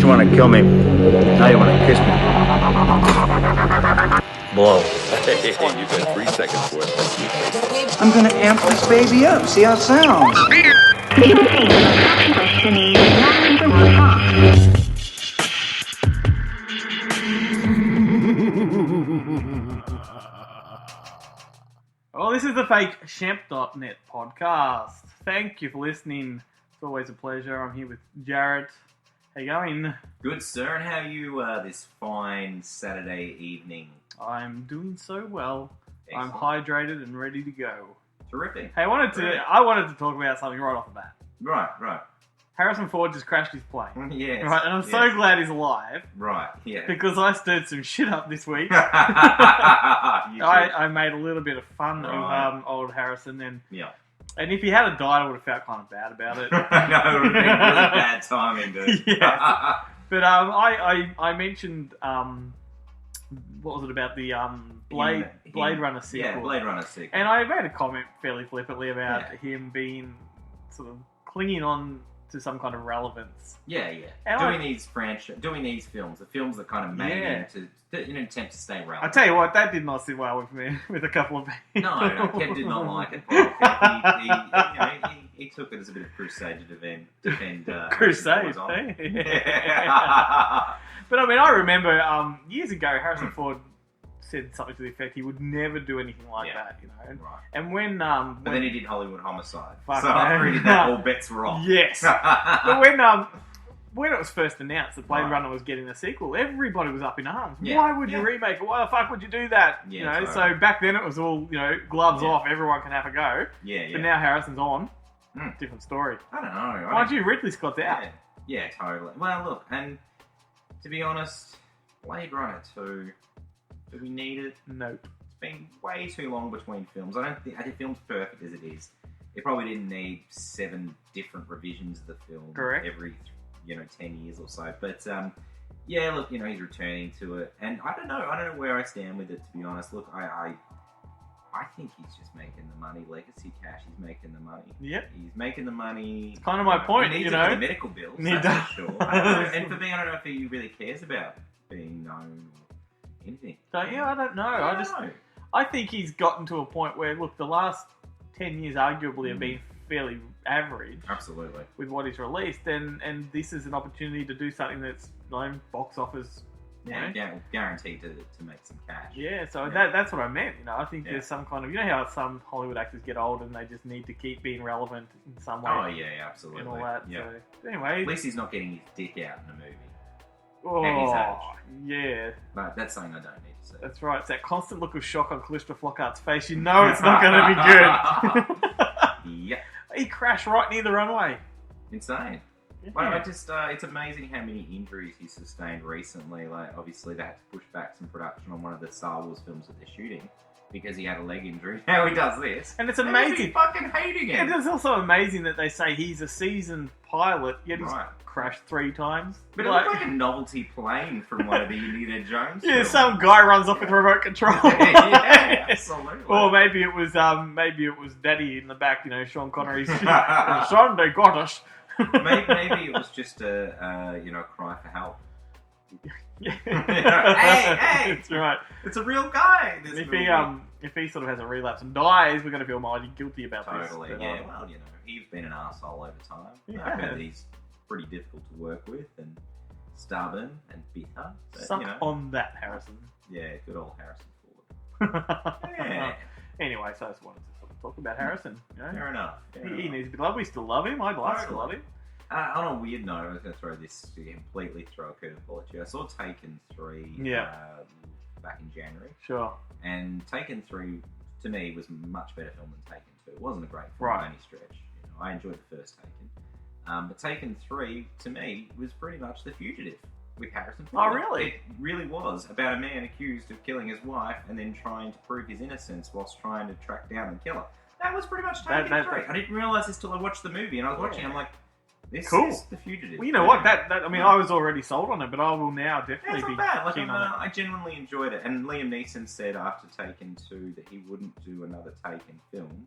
you want to kill me. Now you want to kiss me. Blow. You've got 3 seconds for it. I'm going to amp this baby up. See how it sounds. Well, this is the fake Shemp.net podcast. Thank you for listening. It's always a pleasure. I'm here with Jarret. How you going? Good, sir. And how are you this fine Saturday evening? I'm doing so well. Excellent. I'm hydrated and ready to go. Terrific. Hey, I wanted to talk about something right off the bat. Right. Harrison Ford just crashed his plane. Yes. Right, and I'm so glad he's alive. Right, yeah. Because I stirred some shit up this week. You I made a little bit of fun of old Harrison, and if he had died, I would have felt kind of bad about it. No, it would have been really bad timing, dude. Yes. But I mentioned what was it about the Blade Runner sequel? Yeah, Blade Runner sequel. And I made a comment fairly flippantly about him being sort of clinging on to some kind of relevance. Yeah. And doing these films, the films that kind of made him in an attempt to stay relevant. I tell you what, that did not sit well with me, with a couple of people. No, Kev did not like it. He took it as a bit of crusade to defend crusade, But I mean, I remember years ago, Harrison Ford said something to the effect he would never do anything like that, you know. Right. And when but then he did Hollywood Homicide. So after he did that, all bets were off. Yes. But when it was first announced that Blade Runner was getting a sequel, everybody was up in arms. Yeah. Why would you remake it? Why the fuck would you do that? Yeah, you know. totally. So back then it was all gloves off. Everyone can have a go. Yeah. But now Harrison's on. Different story. I don't know. Mind you, Ridley Scott's out. Yeah, totally. Well, look, and to be honest, Blade Runner 2, do we need it? Nope. It's been way too long between films. I think the film's perfect as it is. It probably didn't need 7 different revisions of the film. Correct. Every 10 years or so. But look, he's returning to it, and I don't know where I stand with it, to be honest. Look, I think he's just making the money. Legacy cash, he's making the money. Yep. He's making the money. It's kind of my point, he needs it for the medical bills, that's for sure. And for me, I don't know if he really cares about being known or anything. So, I don't know. I think he's gotten to a point where, look, the last 10 years arguably have been fairly average. Absolutely. With what he's released, and this is an opportunity to do something that's box office. Guaranteed to make some cash. Yeah, so that's what I meant. I think there's some kind of, how some Hollywood actors get old and they just need to keep being relevant in some way. Oh yeah, absolutely. And all that. Yeah. So, anyway, at least he's not getting his dick out in a movie. Oh, at his age. Yeah. But that's something I don't need to see. That's right. It's that constant look of shock on Calista Flockhart's face. You know it's not going to be good. Yeah. He crashed right near the runway. Insane. Yeah. Well, it's amazing how many injuries he's sustained recently. Like, obviously, they had to push back some production on one of the Star Wars films that they're shooting because he had a leg injury. Now he does this. And it's amazing. He's fucking hating it. And it's also amazing that they say he's a seasoned pilot, yet he's crashed 3 times. But it looked like a novelty plane from one of the Indiana Jones films. Some guy runs off with remote control. Yeah, absolutely. Or maybe it was Daddy in the back, Sean Connery's son, they got us. maybe it was just a cry for help. Hey! That's right. It's a real guy. If he sort of has a relapse and dies, we're going to feel mighty guilty about this. Totally. Yeah. Well, he's been an arsehole over time. Yeah. I heard he's pretty difficult to work with and stubborn and bitter. Suck on that, Harrison. Yeah, good old Harrison Ford. Yeah. Anyway, so I just wanted to sort of talk about Harrison. Fair enough. He needs to be loved. We still love him. I'd like to love him. On a weird note, I was going to completely throw a curveball at you. I saw Taken 3 back in January. Sure. And Taken 3, to me, was a much better film than Taken 2. It wasn't a great film by any stretch. I enjoyed the first Taken. But Taken 3, to me, was pretty much The Fugitive with Harrison Ford. Oh, really? It really was about a man accused of killing his wife and then trying to prove his innocence whilst trying to track down and kill her. That was pretty much Taken 3. I didn't realise this till I watched the movie, and I was watching, I'm like, this is The Fugitive. Well, you know what? I was already sold on it, but I will now definitely be keen on it. I genuinely enjoyed it, and Liam Neeson said after Taken 2 that he wouldn't do another Taken film.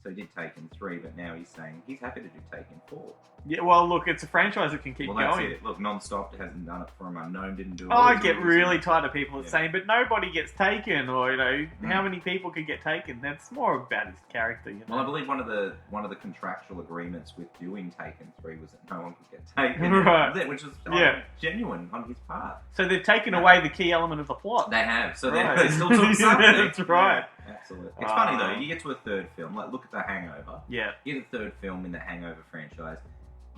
So he did Taken 3, but now he's saying he's happy to do Taken 4. Yeah, well, look, it's a franchise that can keep Well, that's going. it. Look, Non-Stop hasn't done it From Unknown, didn't do it. Oh, I get really tired of people that saying, but nobody gets taken, or, you know, how many people could get taken? That's more about his character, you know. Well, I believe one of the contractual agreements with doing Taken 3 was that no one could get taken. Right. Which was Yeah. genuine on his part. So they've taken away the key element of the plot. They have. So Right. they still took something. That's right. Yeah, absolutely. It's funny, though. You get to a third film. Like, look at The Hangover. Yeah. You get the third film in the Hangover franchise.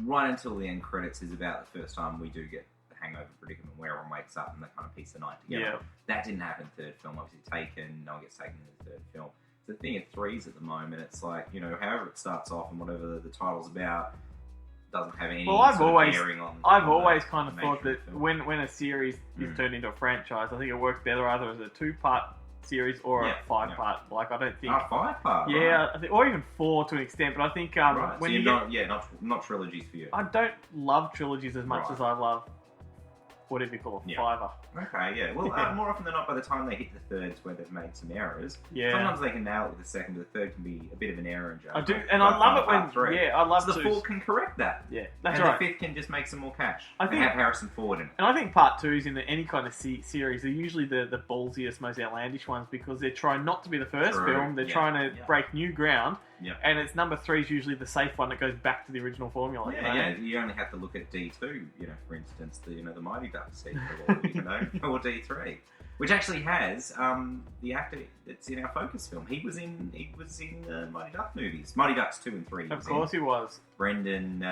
Right until the end credits is about the first time we do get the hangover predicament where everyone wakes up and they kind of piece the night together. Yeah. That didn't happen in the third film. Obviously, Taken, no one gets taken in the third film. So the thing at threes at the moment, it's like, you know, however it starts off and whatever the title's about doesn't have any I've sort always, of bearing on I've always the kind of thought nature that of the film. when a series is turned into a franchise, I think it works better either as a 2-part series or a 5-part. Like, I don't think... 5-part? Yeah, Right. I think, or even 4 to an extent, but I think Right. when So you you're get... not trilogies for you. I don't love trilogies as much Right. as I love whatever you call a Yeah. fiver. Okay, yeah. Well, more often than not, by the time they hit the third, it's where they've made some errors. Yeah. Sometimes they can nail it with the second, but the third can be a bit of an error in I do, and I love it when... three. Yeah, I love So the to... fourth can correct that. Yeah, that's and right. the fifth can just make some more cash. I think- have Harrison Ford in it. And I think part 2s in any kind of series are usually the ballsiest, most outlandish ones because they're trying not to be the first True. film. They're Yeah. trying to Yeah. break new ground. Yeah. And it's number 3 is usually the safe one that goes back to the original formula. you know? Yeah. You only have to look at D2, for instance, the Mighty Ducks sequel, or D3, which actually has the actor that's in our focus film. He was in Mighty Duck movies, Mighty Ducks 2 and 3. Of course he was. Brendan,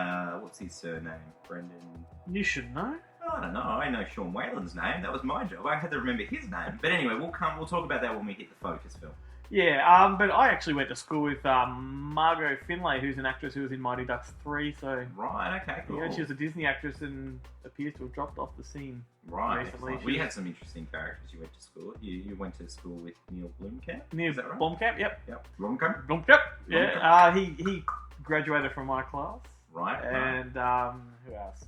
what's his surname? Brendan. You should know. I don't know. I know Sean Whalen's name. That was my job. I had to remember his name. But anyway, we'll talk about that when we hit the focus film. Yeah, but I actually went to school with Margot Finlay, who's an actress who was in Mighty Ducks 3, so... Right, okay, cool. Yeah, she was a Disney actress and appears to have dropped off the scene Right. recently. We had some interesting characters you went to school with. You went to school with Neil Blomkamp? Near Is that right? Blomkamp, yep. Yep. Blomkamp? Blomkamp, yeah. He graduated from my class. Right. And who else?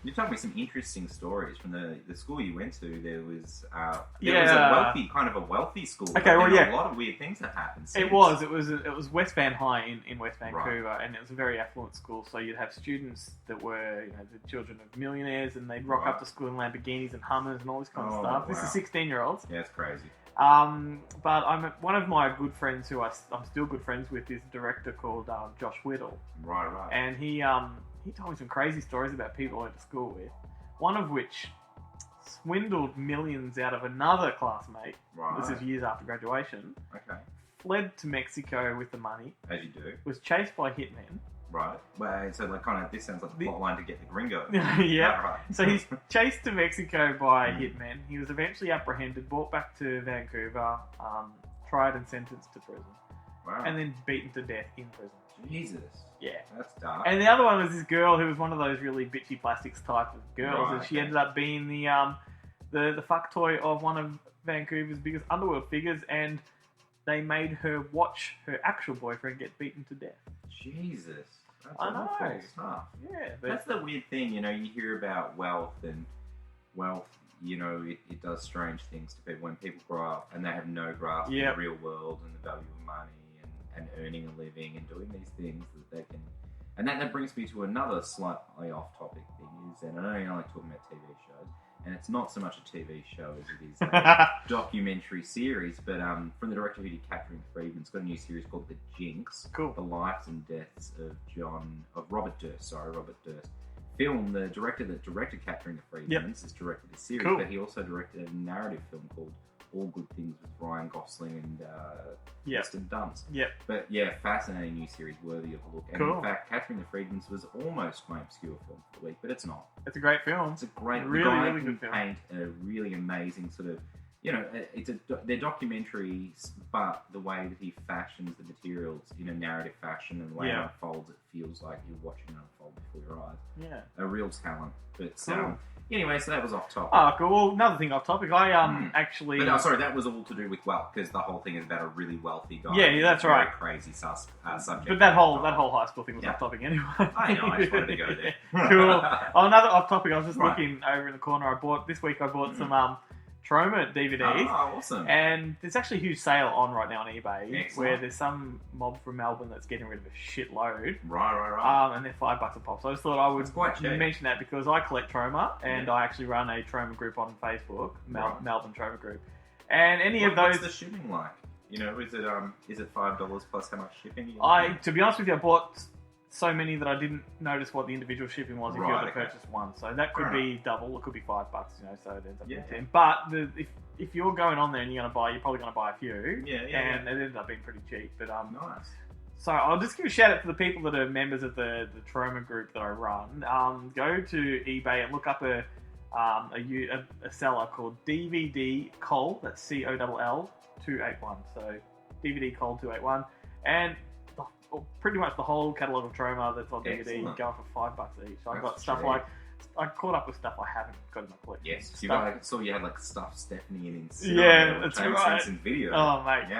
You told me some interesting stories from the school you went to. There was a wealthy school. Okay, but well, there were yeah. a lot of weird things that happened. It was West Van High in West Vancouver, Right. and it was a very affluent school. So you'd have students that were the children of millionaires, and they'd rock up to school in Lamborghinis and Hummers and all this kind of stuff. This wow. is 16-year-olds. Yeah, it's crazy. But one of my good friends who I'm still good friends with is a director called Josh Whittle, Right. and he told me some crazy stories about people I went to school with. One of which swindled millions out of another classmate. Right. This is years after graduation. Okay. Fled to Mexico with the money. As you do. Was chased by hitmen. Right. Well, so this sounds like the plot line to get the gringo. Yeah. Right. So he's chased to Mexico by hitmen. He was eventually apprehended, brought back to Vancouver, tried and sentenced to prison. Wow. And then beaten to death in prison. Jesus. Yeah. That's dark. And the other one was this girl who was one of those really bitchy plastics type of girls, Right, and she okay. ended up being the fuck toy of one of Vancouver's biggest underworld figures, and they made her watch her actual boyfriend get beaten to death. Jesus. That's I know. awful stuff. Yeah, but That's the weird thing, you hear about wealth, and wealth, it does strange things to people when people grow up and they have no grasp of Yep. the real world and the value of money and earning a living and doing these things that they can. And that brings me to another slightly off-topic thing, and I know you like talking about TV shows, and it's not so much a TV show as it is a documentary series, but from the director who did Capturing the Freedman, it's got a new series called The Jinx. Cool. The Lives and Deaths of Robert Durst. Film, the director that directed Capturing the Freedman has directed this series, Cool. but he also directed a narrative film called All Good Things with Ryan Gosling and Kirsten Dunst. Yep. But yeah, fascinating new series, worthy of a look. And Cool. in fact, Capturing the Freedmans was almost my obscure film for the week, but it's not. It's a great film. It's a great, Really, the guy really can good film. paint a really amazing sort of, they're documentaries, but the way that he fashions the materials in a narrative fashion and the way it unfolds, it feels like you're watching it unfold before your eyes. Yeah. A real talent. But Cool. anyway, so that was off topic. Oh, cool. Well, another thing off topic. I actually. But sorry, that was all to do with wealth, because the whole thing is about a really wealthy guy. Yeah, that's Very right. crazy subject. But that whole high school thing was Yeah. off topic anyway. I know, I just wanted to go there. Cool. Oh, another off topic. I was just Right. looking over in the corner. This week I bought some Troma DVDs. Oh, awesome. And there's actually a huge sale on right now on eBay. Excellent. Where there's some mob from Melbourne that's getting rid of a shitload. Right. And they're $5 a pop. So I just thought I would That's quite cheap. mention that because I collect Troma and Yeah. I actually run a Troma group on Facebook, Right. Melbourne Troma group. And any of What's those... the shipping like? You know, is it $5 plus how much shipping? To be honest with you, I bought so many that I didn't notice what the individual shipping was if you were to purchase one. So that could be double. It could be $5, so it ends up being 10. But if you're going on there and you're probably going to buy a few. And it ended up being pretty cheap. But nice. So I'll just give a shout out to the people that are members of the Troma group that I run. Go to eBay and look up a seller called DVD Coll. That's COLL 281. So DVD Coll 281, and pretty much the whole catalogue of Troma that's on DVD going for $5 each. So I've got stuff like I caught up with stuff I haven't got in my collection. Yes, Stuff, you had like stuff Stephanie and that's right. In video. Oh mate,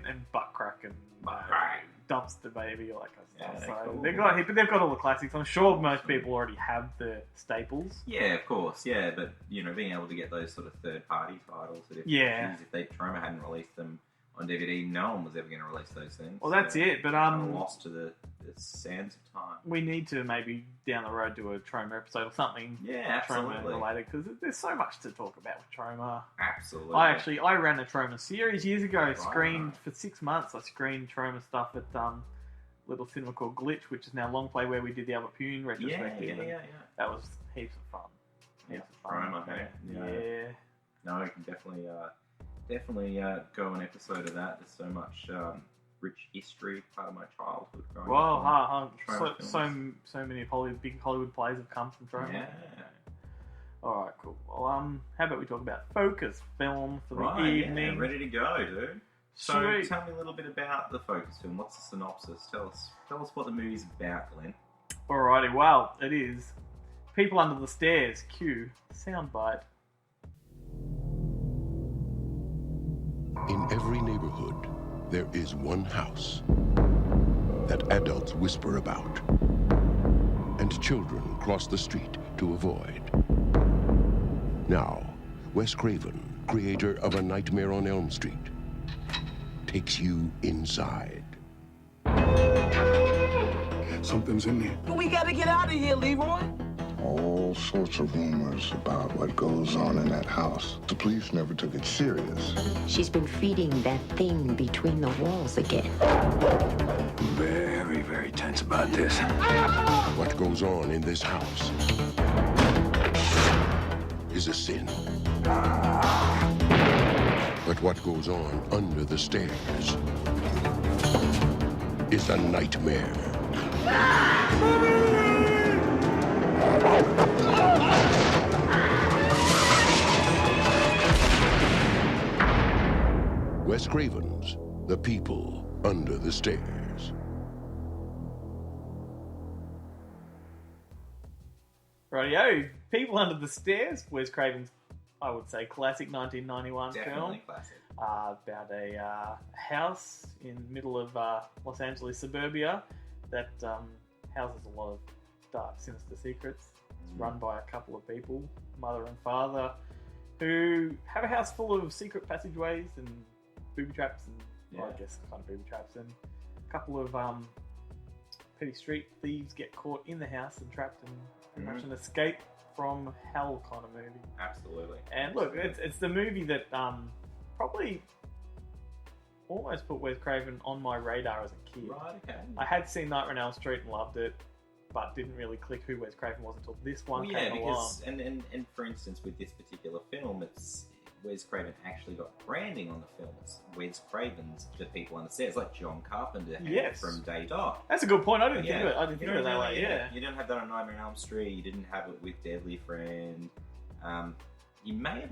and butt crack and Butt-crack. dumpster baby, all that kind of stuff. So cool. they've got all the classics. I'm sure most people already have the staples. Yeah, of course. Yeah, but being able to get those sort of third-party titles that if Troma hadn't released them on DVD, no one was ever going to release those things. Well, that's it. But lost to the sands of time. We need to maybe down the road do a Troma episode or something. Yeah, absolutely. Troma related because there's so much to talk about with Troma. Absolutely. I ran a Troma series years ago. Screened for 6 months. I screened Troma stuff at little cinema called Glitch, which is now Long Play, where we did the Albert Pune retrospective. Yeah. That was heaps of fun. Troma, hey? Yeah. No, we can definitely go an episode of that. There's so much rich history, part of my childhood growing up. So many big Hollywood plays have come from Troma. Yeah. Alright, cool. Well, how about we talk about Focus film for the evening? Yeah, ready to go, dude. So, Sweet. Tell me a little bit about the Focus film. What's the synopsis? Tell us what the movie's about, Glenn. Alrighty, well, it is People Under the Stairs. Cue soundbite. In every neighborhood, there is one house that adults whisper about and children cross the street to avoid. Now, Wes Craven, creator of A Nightmare on Elm Street, takes you inside. Something's in there. We gotta get out of here, Leroy. All sorts of rumors about what goes on in that house. The police never took it serious. She's been feeding that thing between the walls again. Very, very tense about this. What goes on in this house is a sin. But what goes on under the stairs is a nightmare. Wes Craven's The People Under the Stairs. Rightio, People Under the Stairs, Wes Craven's, I would say, classic 1991 Definitely film. classic. About a house in the middle of Los Angeles suburbia that houses a lot of dark, sinister secrets. It's run by a couple of people, mother and father, who have a house full of secret passageways and booby traps and, I guess, kind of booby traps. And a couple of petty street thieves get caught in the house and trapped in pretty much an escape from hell kind of movie. Absolutely. And look, it's the movie that probably almost put Wes Craven on my radar as a kid. Right, okay. I had seen Nightmare on Elm Street and loved it, but didn't really click who Wes Craven was until this one came along. And for instance, with this particular film, it's Wes Craven actually got branding on the film. It's Wes Craven's The People Under the Stairs, like John Carpenter had from Day Dot. That's a good point. I didn't think of it. I didn't think of it that way. Yeah. You didn't have that on Nightmare on Elm Street. You didn't have it with Deadly Friend. You may have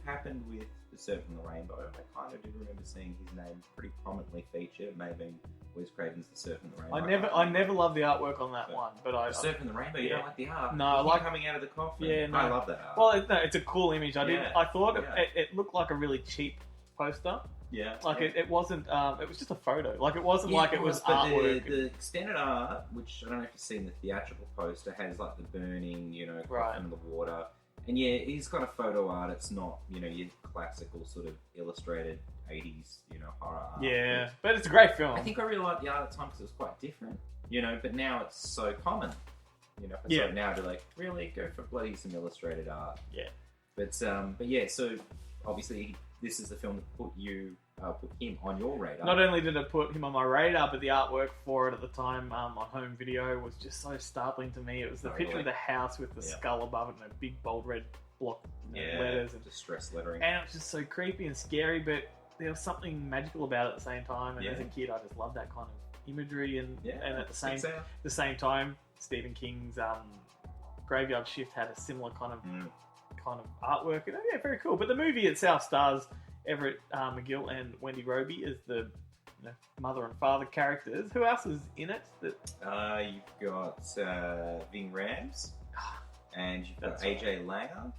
happened with The Serpent and the Rainbow. I kind of did remember seeing his name pretty prominently featured. It may have been Wes Craven's The Serpent and the Rainbow. I never loved the artwork on that one, but The Serpent and the Rainbow. You don't like the art? No, I like coming out of the coffin. Yeah, no. I love that art. Well, it's a cool image. I thought it looked like a really cheap poster. Yeah. It wasn't. It was just a photo. Like it wasn't like it was artwork. The extended art, which I don't know if you've seen the theatrical poster, has like the burning, coffin in the water. And yeah, he's got a photo art. It's not, you know, your classical sort of illustrated 80s, you know, horror art. Yeah, but it's a great film. I think I really liked the art at the time because it was quite different, you know, but now it's so common. You know, if I saw it now, I'd be like, really? Go for bloody some illustrated art. Yeah. But yeah, so obviously this is the film that put him on your radar. Not only did it put him on my radar, but the artwork for it at the time on home video was just so startling to me. It was the picture of the house with the skull above it and a big bold red block letters and distress lettering. And it was just so creepy and scary, but there was something magical about it at the same time. And as a kid, I just loved that kind of imagery. And at the same time, Stephen King's Graveyard Shift had a similar kind of artwork. And, yeah, very cool. But the movie itself stars Everett McGill and Wendy Roby as the mother and father characters. Who else is in it? You've got Ving Rhames, and you've got AJ Langer,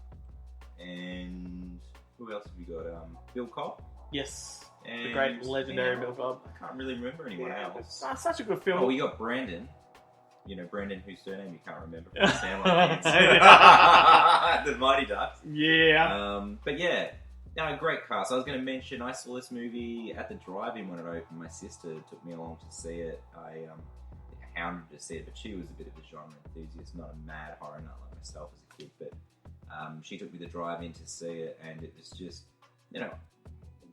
and who else have you got? Bill Cobb. Yes, and the great legendary Bill Cobb. I can't really remember anyone else. Such a good film. Oh, we got Brandon. You know, Brandon, whose surname you can't remember from the Sandlot Kids. The Mighty Ducks. Yeah. But yeah, no, great cast. I was going to mention, I saw this movie at the drive-in when it opened. My sister took me along to see it. I hounded her to see it, but she was a bit of a genre enthusiast, not a mad horror nut like myself as a kid. But she took me to the drive-in to see it, and it was just, you know,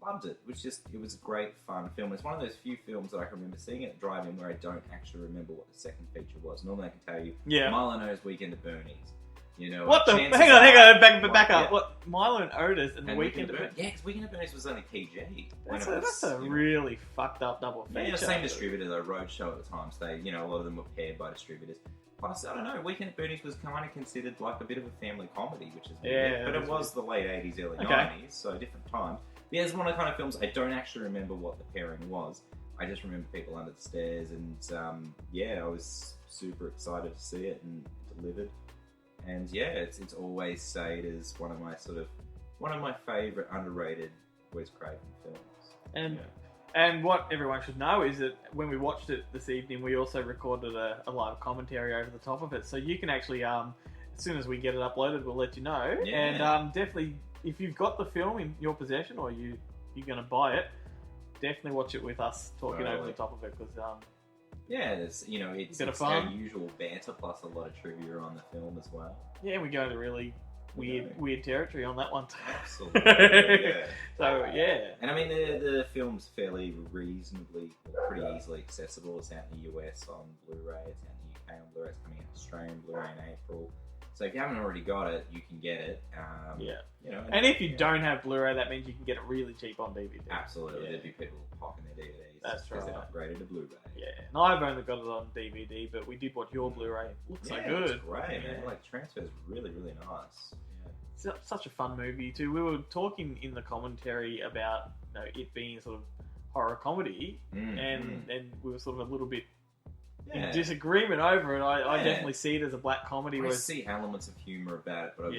loved it. It was a great, fun film. It's one of those few films that I can remember seeing at the drive-in where I don't actually remember what the second feature was. Normally I can tell you, Milo Knows Weekend at Bernie's. You know, what the? Hang on, back up. What? Milo and Otis and Weekend at Bernie's? Yeah, because Weekend at Bernie's was only PG. That's a really fucked up double feature. Yeah, same distributor though, Roadshow at the time. So they, you know, a lot of them were paired by distributors. Plus, I don't know, Weekend at Bernie's was kind of considered like a bit of a family comedy, which is weird. But it was the late 80s, early 90s, so different times. Yeah, it's one of the kind of films I don't actually remember what the pairing was. I just remember people under the stairs, and I was super excited to see it and delivered. And yeah, it's always stayed as one of my favourite underrated Wes Craven films. And what everyone should know is that when we watched it this evening, we also recorded a live commentary over the top of it. So you can actually, as soon as we get it uploaded, we'll let you know. Yeah. And definitely, if you've got the film in your possession or you're going to buy it, definitely watch it with us talking over the top of it because it's it's our usual banter plus a lot of trivia on the film as well. Yeah, we go into really weird territory on that one too. Absolutely. Yeah. So and I mean the film's fairly pretty easily accessible. It's out in the US on Blu-ray. It's out in the UK on Blu-ray. It's coming out in Australian Blu-ray in April. So if you haven't already got it, you can get it. You know, and if you don't have Blu-ray, that means you can get it really cheap on DVD. Absolutely, there'd be people popping their DVDs. That's right. Because they're upgraded to Blu-ray. Yeah, and I've only got it on DVD, but we did watch your Blu-ray. It looks so good. It's great, man. Like transfer's really, really nice. Yeah. It's such a fun movie too. We were talking in the commentary about it being sort of horror comedy, and we were sort of a little bit in disagreement over it. I definitely see it as a black comedy. I see elements of humour about it, but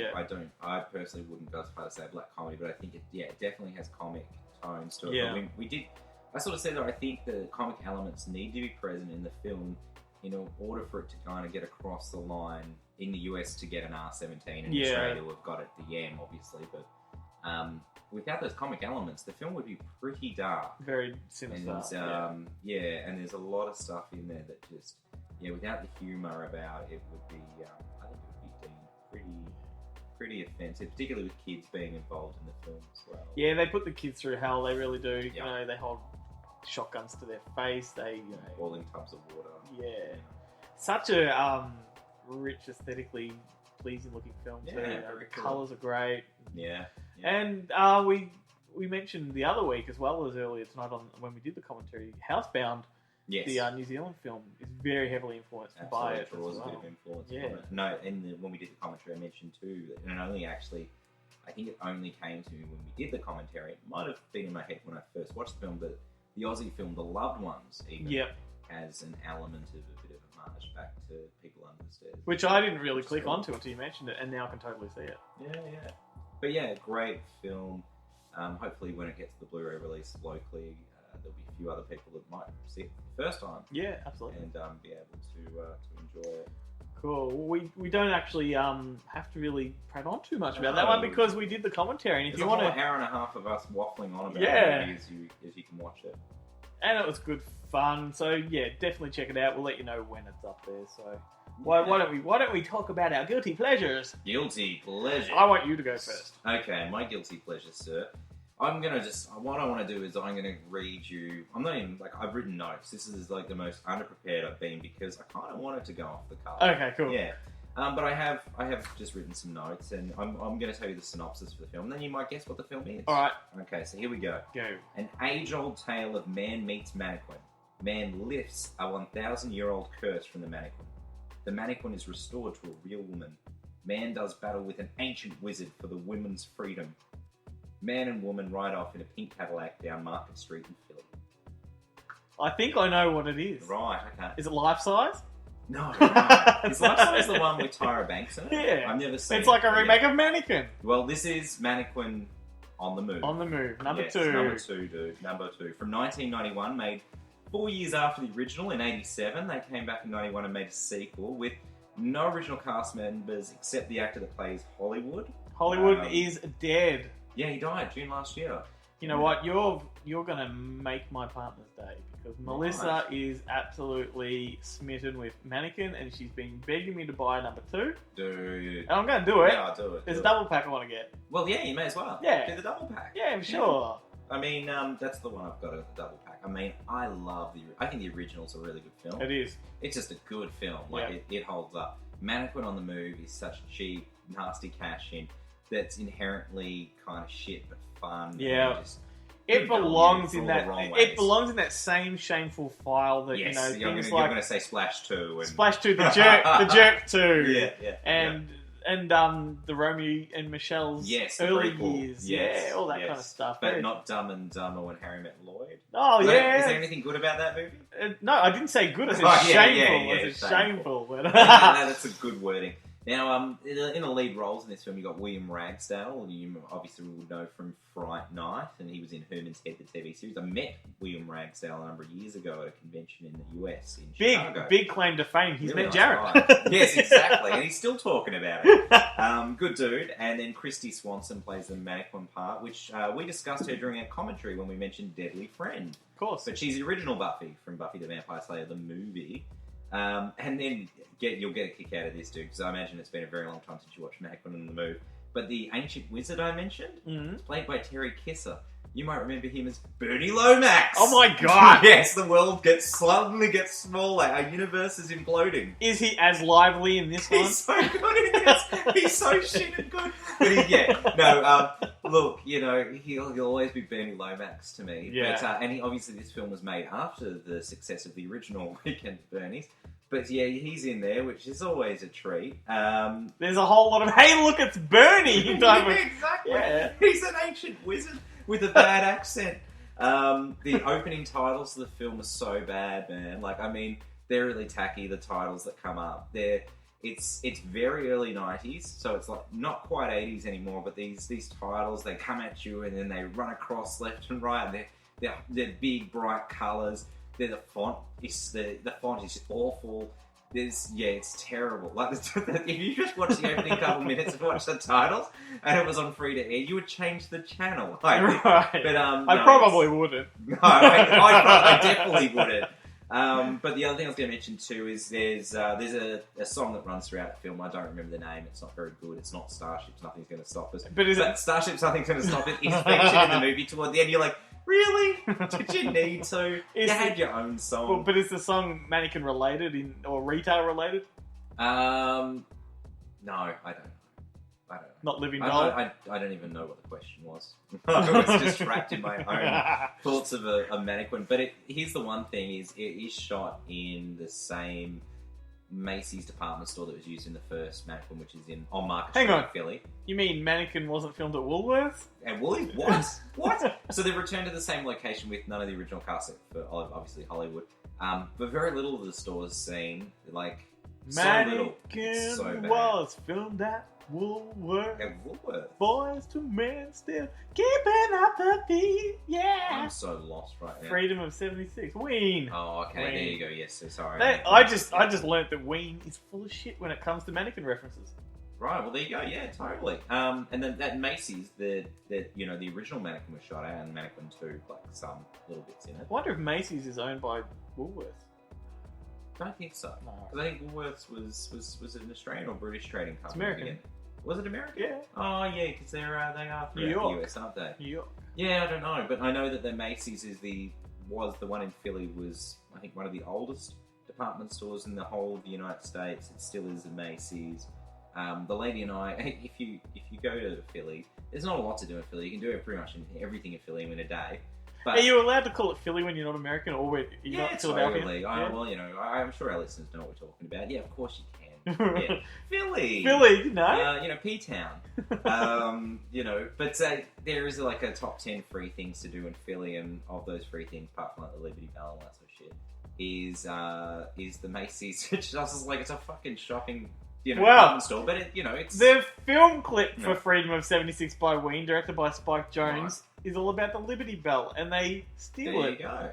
I personally wouldn't go as far as say black comedy, but I think it definitely has comic tones to it. Yeah. I sort of said that I think the comic elements need to be present in the film in order for it to kind of get across the line in the US to get an R17, and Australia we've got it the M obviously, but without those comic elements, the film would be pretty dark. Very sinister. And, and there's a lot of stuff in there that just, without the humour about it would be, I think it would be deemed pretty offensive, particularly with kids being involved in the film as well. Yeah, they put the kids through hell, they really do. Yep. You know, they hold shotguns to their face, they, boiling tubs of water. Yeah. Such a rich, aesthetically pleasing looking film too. The colours are great. Yeah. And we mentioned the other week as well as earlier tonight when we did the commentary, Housebound, the New Zealand film, is very heavily influenced by it. Draws a bit of influence from it. No, and when we did the commentary, I mentioned too that I think it only came to me when we did the commentary. It might have been in my head when I first watched the film, but the Aussie film, The Loved Ones, even has an element of a bit of homage back to People Under the Stairs. Which I didn't really click onto until you mentioned it, and now I can totally see it. Yeah. But yeah, great film. Hopefully when it gets the Blu-ray release locally, there'll be a few other people that might see it for the first time. Yeah, absolutely. And be able to enjoy it. Cool. We don't actually have to really prate on too much about that one because we did the commentary. And if There's you a want whole to, hour and a half of us waffling on about Yeah. the movie as you can watch it. and it was good fun. So yeah, definitely check it out. We'll let you know when it's up there. So why don't we talk about our guilty pleasures? Guilty pleasure. I want you to go first. Okay, my guilty pleasure, sir. I'm gonna what I want to do is I'm gonna read you. I'm not even I've written notes. This is like the most underprepared I've been because I kind of wanted to go off the cuff. Okay, cool. Yeah. But I have just written some notes, and I'm going to tell you the synopsis for the film. And then you might guess what the film is. All right. Okay, so here we go. Go. An age-old tale of man meets mannequin. Man lifts a 1,000-year-old curse from the mannequin. The mannequin is restored to a real woman. Man does battle with an ancient wizard for the women's freedom. Man and woman ride off in a pink Cadillac down Market Street in Philly. I think I know what it is. Right, okay. Is it life size? No. Is Life Size the one with Tyra Banks in it? Yeah. I've never seen it. It's like a but remake yeah. of Mannequin. Well, this is Mannequin on the Move. On the Move. Number Yes, 2. Number 2, dude. Number 2. From 1991, made 4 years after the original in 87. They came back in 91 and made a sequel with no original cast members except the actor that plays Hollywood. Hollywood is dead. Yeah, he died June last year. You know what? You're gonna make my partner's day because Melissa is absolutely smitten with Mannequin, and she's been begging me to buy number 2. Dude. And I'm gonna do it. Yeah, I'll do it. There's a double pack I want to get. Well, yeah, you may as well. Yeah. Do the double pack. Yeah, I'm sure. I mean, that's the one I've got, the double pack. I mean, I think the original's a really good film. It is. It's just a good film. It holds up. Mannequin on the Move is such a cheap, nasty cash in that's inherently kind of shit but fun. Yeah. And just It belongs in all that. the wrong It ways. belongs in that same shameful file that Yes, you know you're things going like to say Splash 2 and Splash 2, the Jerk 2, yeah, and the Romeo and Michelle's yes, early prequel. years, Yes, all that yes. kind of stuff. But not Dumb and Dumber when Harry met Lloyd. Oh Is yeah. there anything good about that movie? No, I didn't say good. I said Oh, yeah, shameful. yeah, I said shameful. But That's a good wording. Now, in the lead roles in this film, you got William Ragsdale, and you obviously would know from Fright Night, and he was in Herman's Head, the TV series. I met William Ragsdale a number of years ago at a convention in the US in Chicago. Big claim to fame. He's Really met nice Jarret. guy. Yes, exactly, and he's still talking about it. Good dude. And then Christy Swanson plays the mannequin part, which we discussed her during our commentary when we mentioned Deadly Friend. Of course. But she's the original Buffy from Buffy the Vampire Slayer, the movie. And then you'll get a kick out of this, dude, because I imagine it's been a very long time since you watched Mannequin on the Move. But the ancient wizard I mentioned is played by Terry Kisser. You might remember him as Bernie Lomax. Oh my god! Yes, the world suddenly gets smaller. Our universe is imploding. Is he as lively in this one? He's so good in this. He's so shit and good. But look, you know, he'll always be Bernie Lomax to me. Yeah. But, and obviously this film was made after the success of the original Weekend at Bernie's. But yeah, he's in there, which is always a treat. There's a whole lot of, hey, look, it's Bernie! Exactly. Yeah. He's an ancient wizard with a bad accent. The opening titles of the film are so bad, man. Like, I mean, they're really tacky, the titles that come up. It's very early 90s, so it's like not quite 80s anymore, but these titles, they come at you and then they run across left and right, and they're big, bright colours. The font is just awful. It's terrible. Like, if you just watch the opening couple minutes and watch the titles, and it was on free to air, you would change the channel. Right. But I probably wouldn't. No, I definitely wouldn't. But the other thing I was going to mention too is there's a song that runs throughout the film. I don't remember the name. It's not very good. It's not Starships. Nothing's going to stop us. But Starships, Nothing's going to stop it. It's featured in the movie toward the end. You're like, really? Did you need to? You had your own song. Well, but is the song mannequin related or retail related? No, I don't know. Not Living Doll? I don't even know what the question was. I was just trapped in my own thoughts of a mannequin. But here's the one thing: it is shot in the same Macy's department store that was used in the first Mannequin, which is on Market Street in Philly. You mean Mannequin wasn't filmed at Woolworths? And Woolies? What? What? So they've returned to the same location with none of the original cast, for obviously Hollywood. But very little of the store's seen. Like, Mannequin so little. It's so bad. was filmed at Woolworth. At Woolworth. Boys to men still keeping up the beat. Yeah. I'm so lost right now. Freedom of 76. Ween. Oh, okay. Ween. There you go. Yes. So sorry. I just learnt that Ween is full of shit when it comes to mannequin references. Right. Well, there you go. Yeah, totally. And then that Macy's, the original mannequin was shot at, and Mannequin 2, like some little bits in it. I wonder if Macy's is owned by Woolworths. I don't think so. No. Because I think Woolworths was it an Australian or British trading company? It's American. Again? Was it American? Yeah. Oh yeah, because they are throughout New York. the US, aren't they? New York. Yeah, I don't know, but I know that the Macy's was the one in Philly, was I think one of the oldest department stores in the whole of the United States. It still is a Macy's. The lady and I, if you go to Philly, there's not a lot to do in Philly. You can do pretty much everything in Philly in a day. But Are you allowed to call it Philly when you're not American, or when you're not Philadelphia? Totally. Yeah. Well, I'm sure our listeners know what we're talking about. Yeah, of course you can. Yeah. Philly, Philly, no? P-Town. But there is like a top 10 free things to do in Philly, and of those free things, apart from like the Liberty Bell and that sort of shit, is the Macy's, which is just like it's a fucking shopping, department store. But it's the film clip for Freedom of 76 by Ween, directed by Spike Jonze, is all about the Liberty Bell, and they steal it. There you go.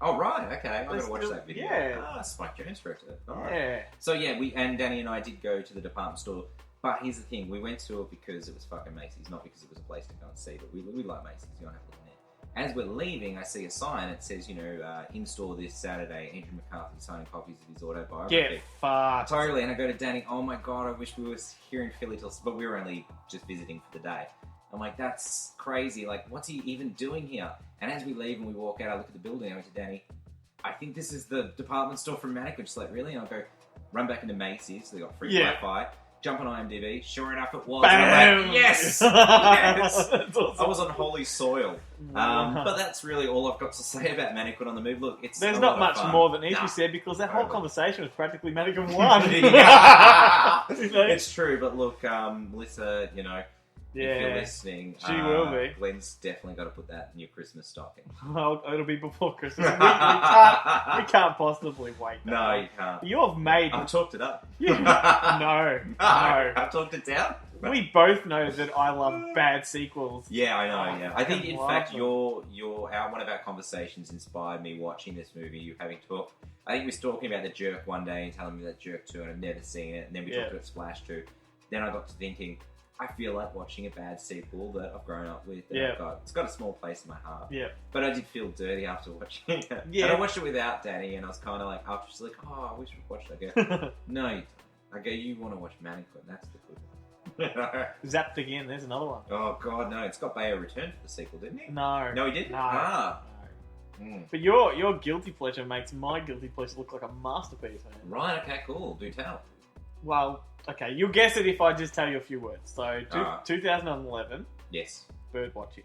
Oh, right, okay. I'm going to watch still- that video. yeah. Spike Jonze directed it. All right. Yeah. So, yeah, Danny and I did go to the department store, but here's the thing, we went to it because it was fucking Macy's, not because it was a place to go and see, but we like Macy's, you don't have to look in there. As we're leaving, I see a sign that says, in-store this Saturday, Andrew McCarthy signing copies of his autobiography. Get fucked. Totally, and I go to Danny, oh my god, I wish we were here in Philly but we were only just visiting for the day. I'm like, that's crazy. Like, what's he even doing here? And as we leave and we walk out, I look at the building. I went to Danny, I think this is the department store from Mannequin. She's like, really? And I'll go, run back into Macy's. They got free Wi-Fi. Jump on IMDb. Sure enough, it was. Bam! Like, yes! Yes! That's awesome. I was on holy soil. But that's really all I've got to say about Mannequin on the move. Look, There's a not lot much of fun. more that needs to be Nah. said, because that whole Totally. conversation was practically Mannequin 1. It's true, but look, Melissa, if you're listening, She will be. Glenn's definitely got to put that in your Christmas stocking. Well, it'll be before Christmas. We can't possibly wait. No, you can't. You've made... I've talked it up. No. I've talked it down. We both know that I love bad sequels. Yeah, I know. Yeah, I think in fact them. one of our conversations inspired me watching this movie. You having talked. I think we was talking about The Jerk one day and telling me that Jerk 2, and I've never seen it. And then we talked about Splash 2. Then I got to thinking, I feel like watching a bad sequel that I've grown up with. It's got a small place in my heart. Yeah. But I did feel dirty after watching it. Yeah. And I watched it without Danny, and I was kind of like, I was just like, oh, I wish we'd watched it. I go, no, you don't. I go, you want to watch Mannequin. That's the good one. Zapped again, there's another one. Oh, God, no. Scott Baio returned for the sequel, didn't he? No. No, he didn't? No. Ah. No. Mm. But your guilty pleasure makes my guilty pleasure look like a masterpiece, man. Right, okay, cool. Do tell. Well, okay, you'll guess it if I just tell you a few words. So, Alright. 2011, Yes. bird watching.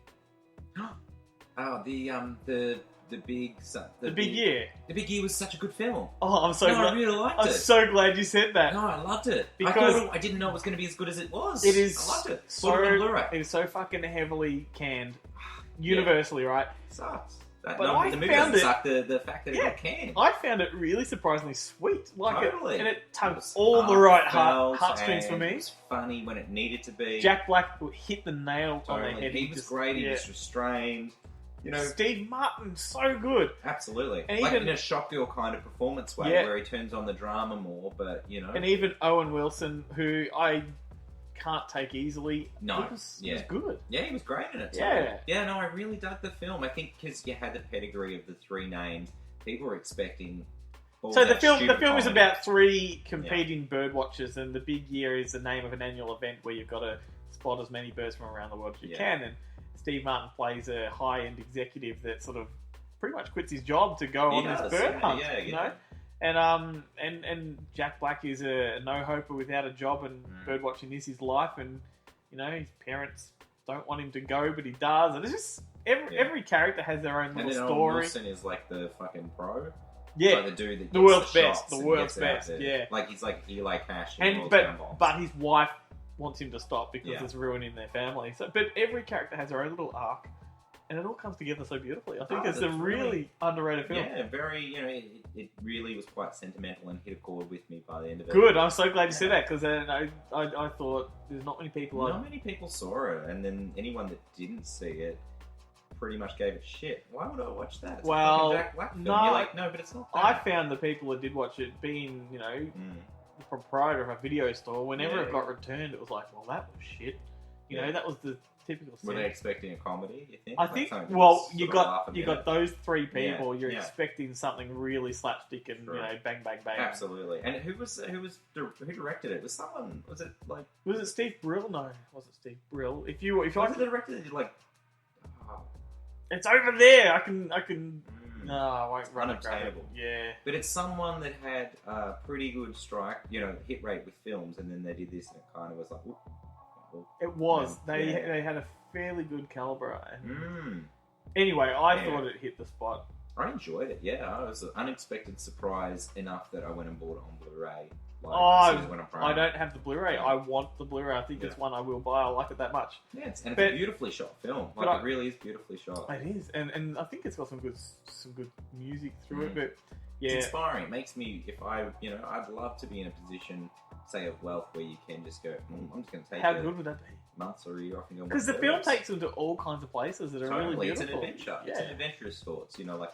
Oh, the big... The Big Year. The Big Year was such a good film. Oh, I'm so No, glad. I really liked I'm it. so glad you said that. No, I loved it. Because I didn't know it was going to be as good as it was. It is I loved it. so, Bought it on Blu-ray. it is so fucking heavily canned, universally, right? Sucks. But I the movie found doesn't it- suck. The fact that it got canned. I found it really surprisingly sweet. Totally. And it It tugged was all the right heartfelt heartstrings for and me. It was funny when it needed to be. Jack Black hit the nail on the Totally. head. He was great. He was restrained. Steve Martin, so good. Absolutely. And like even- in a shock girl kind of performance way, Yeah. where he turns on the drama more. But And even Owen Wilson, who I can't take easily, No, he was yeah. good. Yeah, he was great in it. Too. Yeah. Yeah, no, I really dug the film. I think because you had the pedigree of the three names, people were expecting. all So the that film stupid is comedy. about three competing bird watchers, and the Big Year is the name of an annual event where you've got to spot as many birds from around the world as you can. And Steve Martin plays a high-end executive that sort of pretty much quits his job to go on this bird hunt. Yeah, you know? And Jack Black is a no-hoper without a job, and bird watching is his life, and his parents don't want him to go, but he does, and it's just every character has their own little and then story. Owen Wilson is like the fucking pro. Yeah, like the dude that the gets world's the best, shots the and world's gets out best. there. Yeah, like he's like Eli Cash. and but his wife wants him to stop because it's ruining their family. So, but every character has their own little arc, and it all comes together so beautifully. I think it's a that's really underrated film. Yeah, very, it really was quite sentimental and hit a chord with me by the end of it. Good, I'm so glad you said that, because I thought there's not many people... Not many people saw it, and then anyone that didn't see it pretty much gave it shit. Why would I watch that? It's a fucking Jack Black film. no, You're like, no, but it's not that. I found the people that did watch it being, the proprietor of a video store, whenever it got returned, it was like, well, that was shit. You know, that was the typical Were sense. they expecting a comedy, you think? I Like think, something well, that's you sort of laugh got a you bit? got those three people. Yeah, You're yeah. expecting something really slapstick and Sure. bang, bang, bang. Absolutely. And who directed it? Was someone? Was it like? Was it Steve Brill? No, was it Steve Brill? If I Was it the director that did like? Oh, it's over there. I can. No, I won't run it. Unobtainable. Yeah. But it's someone that had a pretty good hit rate with films, and then they did this, and it kind of was like. Well, It was. yeah. They had a fairly good caliber. And Mm. anyway, I thought it hit the spot. I enjoyed it. Yeah, it was an unexpected surprise enough that I went and bought it on Blu-ray. Like, as soon as it went on Prime. I don't have the Blu-ray. Yeah. I want the Blu-ray. I think it's one I will buy. I like it that much. Yeah, it's a But- beautifully shot film. but Like, it really is beautifully shot. It is, and I think it's got some good music through it. But yeah, It's inspiring. It makes me, I'd love to be in a position, say, of wealth where you can just go, I'm just going to take how good would that be? months or a year off and go. Because the film takes them to all kinds of places that are really Totally, beautiful. it's an adventure. Yeah. It's an adventurous sorts, like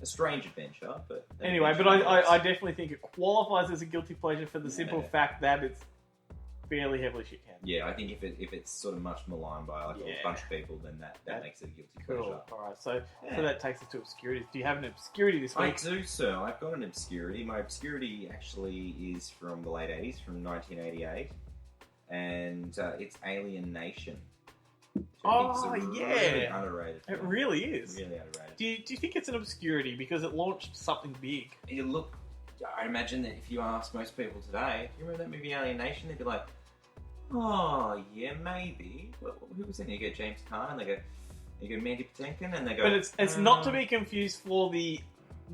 a strange adventure. But an Anyway, but adventure I definitely think it qualifies as a guilty pleasure for the simple Yeah. fact that it's fairly heavily shit canned. Yeah, I think if it's sort of much maligned by like a bunch of people, then that makes it a guilty Cool. pleasure. All right, so Yeah. that takes us to obscurities. Do you have an obscurity this I week? do, sir. I've got an obscurity. My obscurity actually is from the late 80s, from 1988, and it's Alien Nation. which I think is a really underrated It film. really is. Really underrated. Do you think it's an obscurity because it launched something big? I imagine that if you ask most people today, you remember that movie Alien Nation? They'd be like, oh, yeah, maybe. Well, who was in it? You go James Caan, and they go, you go Mandy Patinkin, and they go... But it's not to be confused for the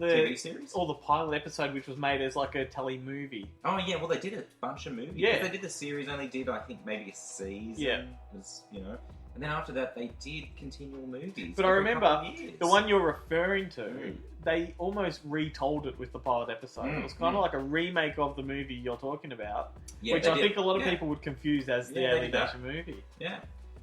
TV series? or the pilot episode, which was made as like a telly movie. Oh, yeah, well, they did a bunch of movies. Yeah. They did the series, only did, I think, maybe a season. Yeah. And then after that, they did continual movies. But I every remember couple of years. the one you're referring to, they almost retold it with the pilot episode. It was kind of like a remake of the movie you're talking about, Yeah, which they I did. think a lot of Yeah. people would confuse as the Yeah, they Alien did that. Nation movie. Yeah.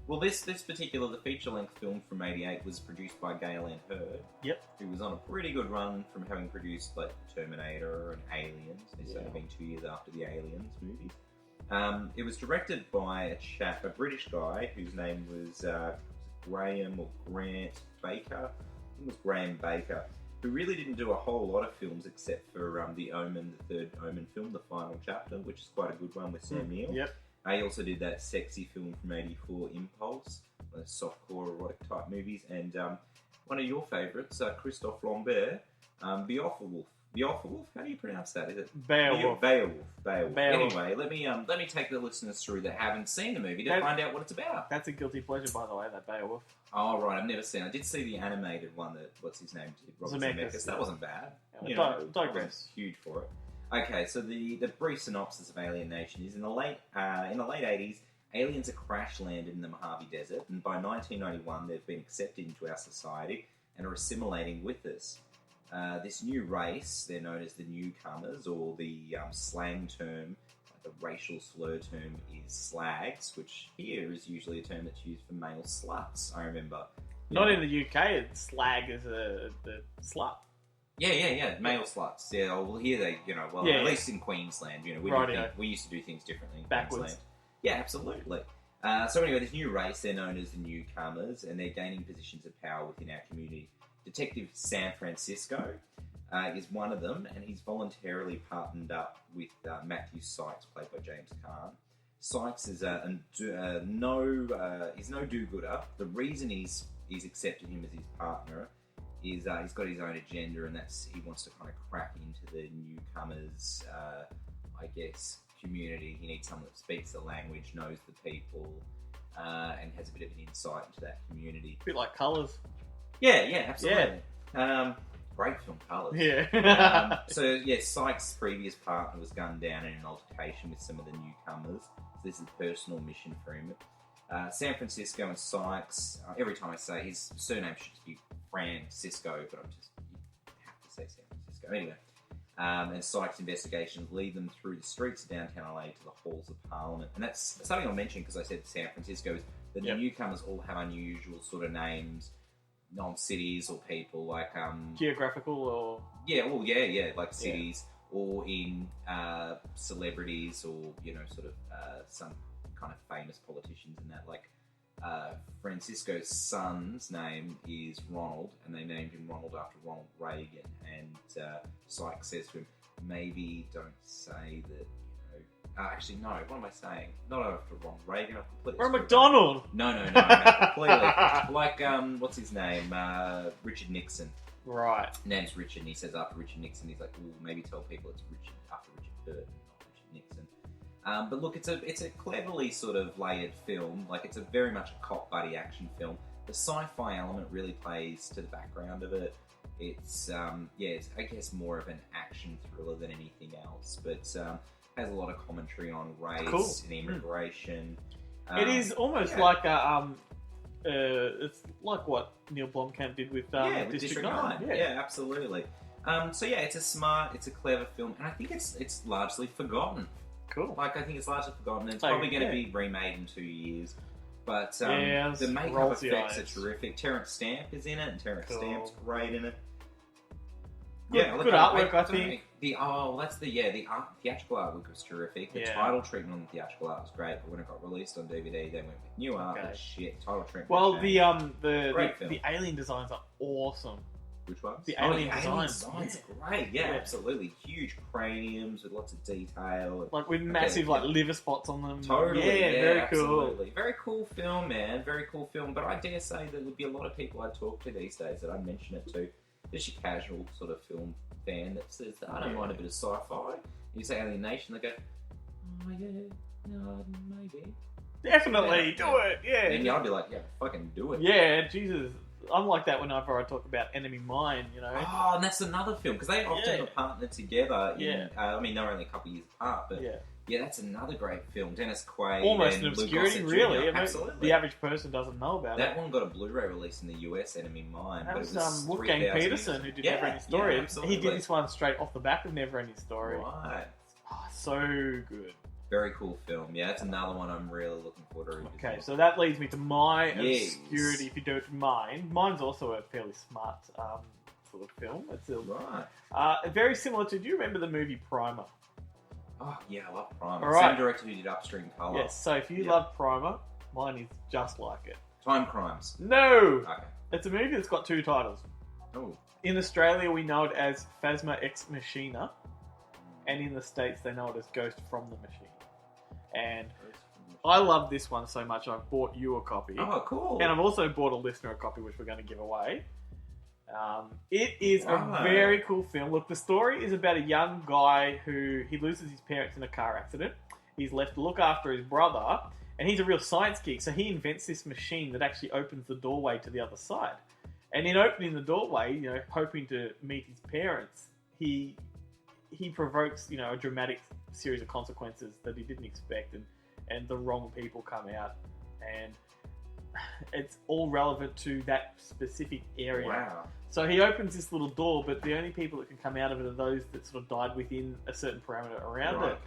Well, this particular, the feature-length film from '88 was produced by Gale Ann Hurd. Yep. Who was on a pretty good run from having produced like Terminator and Aliens. It's only been 2 years after the Aliens movies. It was directed by a British guy whose name was Graham or Grant Baker. I think it was Graham Baker, who really didn't do a whole lot of films except for the Omen, the third Omen film, The Final Chapter, which is quite a good one with Sam Neill. Yep. He also did that sexy film from '84, Impulse, one of those softcore erotic type movies, and one of your favourites, Christophe Lambert, Beowulf. Beowulf? How do you pronounce that? Is it Beowulf. Beowulf. Anyway, let me take the listeners through that haven't seen the movie to find out what it's about. That's a guilty pleasure, by the way, that Beowulf. Oh right, I've never seen. I did see the animated one that what's his name did, Robert Zemeckis. That wasn't bad. Digress. I was huge for it. Okay, so the brief synopsis of Alien Nation is in the late 80s, aliens are crash landed in the Mojave Desert, and by 1991 they've been accepted into our society and are assimilating with us. This new race, they're known as the newcomers, or the slang term, the racial slur term is slags, which here is usually a term that's used for male sluts, I remember. Not in the UK, slag is the slut. Yeah, male sluts. Yeah, well, here they, at least in Queensland, we used to do things differently in Backwards. Queensland. Yeah, absolutely. So anyway, this new race, they're known as the newcomers, and they're gaining positions of power within our community. Detective San Francisco is one of them, and he's voluntarily partnered up with Matthew Sykes, played by James Caan. Sykes is he's no do-gooder. The reason he's accepted him as his partner is he's got his own agenda, and that's he wants to kind of crack into the newcomers, community. He needs someone that speaks the language, knows the people, and has a bit of an insight into that community. A bit like Colours. Yeah, absolutely. Great film, Colours. Yeah. Sykes' previous partner was gunned down in an altercation with some of the newcomers. So this is a personal mission for him. San Francisco and Sykes. Every time I say his surname should be Francisco, but you have to say San Francisco. Anyway. And Sykes' investigations lead them through the streets of downtown LA to the halls of Parliament. And that's something I'll mention because I said San Francisco is the newcomers all have unusual sort of names, non-cities or people like geographical or like cities or in celebrities or sort of some kind of famous politicians and that like. Francisco's son's name is Ronald, and they named him Ronald after Ronald Reagan. And Sykes says to him, "Maybe don't say that." Actually, no. What am I saying? Not after Ronald Reagan. I've completely. Or McDonald. No, completely. Like what's his name? Richard Nixon. Right. Name's Richard, and he says after Richard Nixon, he's like, "Ooh, maybe tell people it's Richard after Richard Burton, not Richard Nixon." But look, it's a cleverly sort of layered film. Like, it's a very much a cop buddy action film. The sci-fi element really plays to the background of it. It's it's I guess more of an action thriller than anything else, but has a lot of commentary on race and immigration. It is almost like a it's like what Neil Blomkamp did with District 9. Yeah, absolutely. It's a clever film, and I think it's largely forgotten. Cool. Like, I think it's largely forgotten. It's probably going to be remade in 2 years. But the makeup effects are terrific. Terrence Stamp is in it, and Terrence Stamp's great in it. Good artwork, I think. The theatrical artwork was terrific. The title treatment on the theatrical art was great, but when it got released on DVD, they went with new art. Okay. Shit, title treatment. Well, the alien designs are awesome. Which ones? The alien designs are great. Yeah, absolutely. Huge craniums with lots of detail. Like with massive liver spots on them. Totally. Yeah, very cool. Absolutely. Very cool film, man. Very cool film. But I dare say there would be a lot of people I talk to these days that I mention it to. Just your casual sort of film fan that says, I don't mind a bit of sci-fi. You say Alien Nation, they go, oh yeah, no, maybe. Definitely, do it, yeah. And I'd be like, yeah, fucking do it. Yeah, Jesus. I'm like that whenever I talk about Enemy Mine, Oh, and that's another film, because they often are partnered together. I mean, they're only a couple of years apart, but that's another great film. Dennis Quaid. Almost and an obscurity, really. Absolutely. The average person doesn't know about it. That one got a Blu-ray release in the US, Enemy Mine. That was Wolfgang Peterson who did Never Ending Story. He did this one straight off the back of Never Ending Story. Right. Oh, so good. Very cool film. Yeah, that's another one I'm really looking forward to revisit. Okay, so that leads me to my obscurity, if you do it mine. Mine's also a fairly smart sort of film. It's very similar to, do you remember the movie Primer? Oh, yeah, I love Primer. All right. Same director who did Upstream Colour. Yes, so if you love Primer, mine is just like it. Time Crimes. No! Okay. It's a movie that's got two titles. Oh. In Australia, we know it as Phasma Ex Machina, and in the States, they know it as Ghost from the Machine. And I love this one so much, I've bought you a copy. Oh, cool. And I've also bought a listener a copy, which we're going to give away. It is a very cool film. Look, the story is about a young guy who he loses his parents in a car accident. He's left to look after his brother, and he's a real science geek, so he invents this machine that actually opens the doorway to the other side. And in opening the doorway, hoping to meet his parents, he provokes, a dramatic series of consequences that he didn't expect, and the wrong people come out, and it's all relevant to that specific area. Wow. So he opens this little door, but the only people that can come out of it are those that sort of died within a certain parameter around it.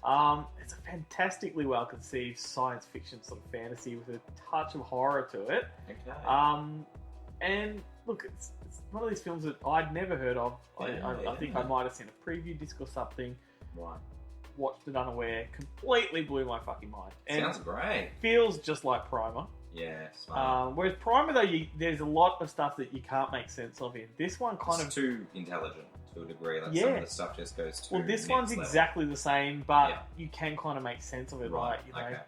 Okay. It's a fantastically well conceived science fiction sort of fantasy with a touch of horror to it. Okay. And look, it's one of these films that I'd never heard of. I think I might have seen a preview disc or something. Right. Watched it unaware. Completely blew my fucking mind. And sounds great. Feels just like Primer. Yeah, smart. Whereas Primer, though, there's a lot of stuff that you can't make sense of in. This one kind it's of too intelligent to a degree. Like some of the stuff just goes too. Well, this one's level. Exactly the same, but you can kind of make sense of it, right?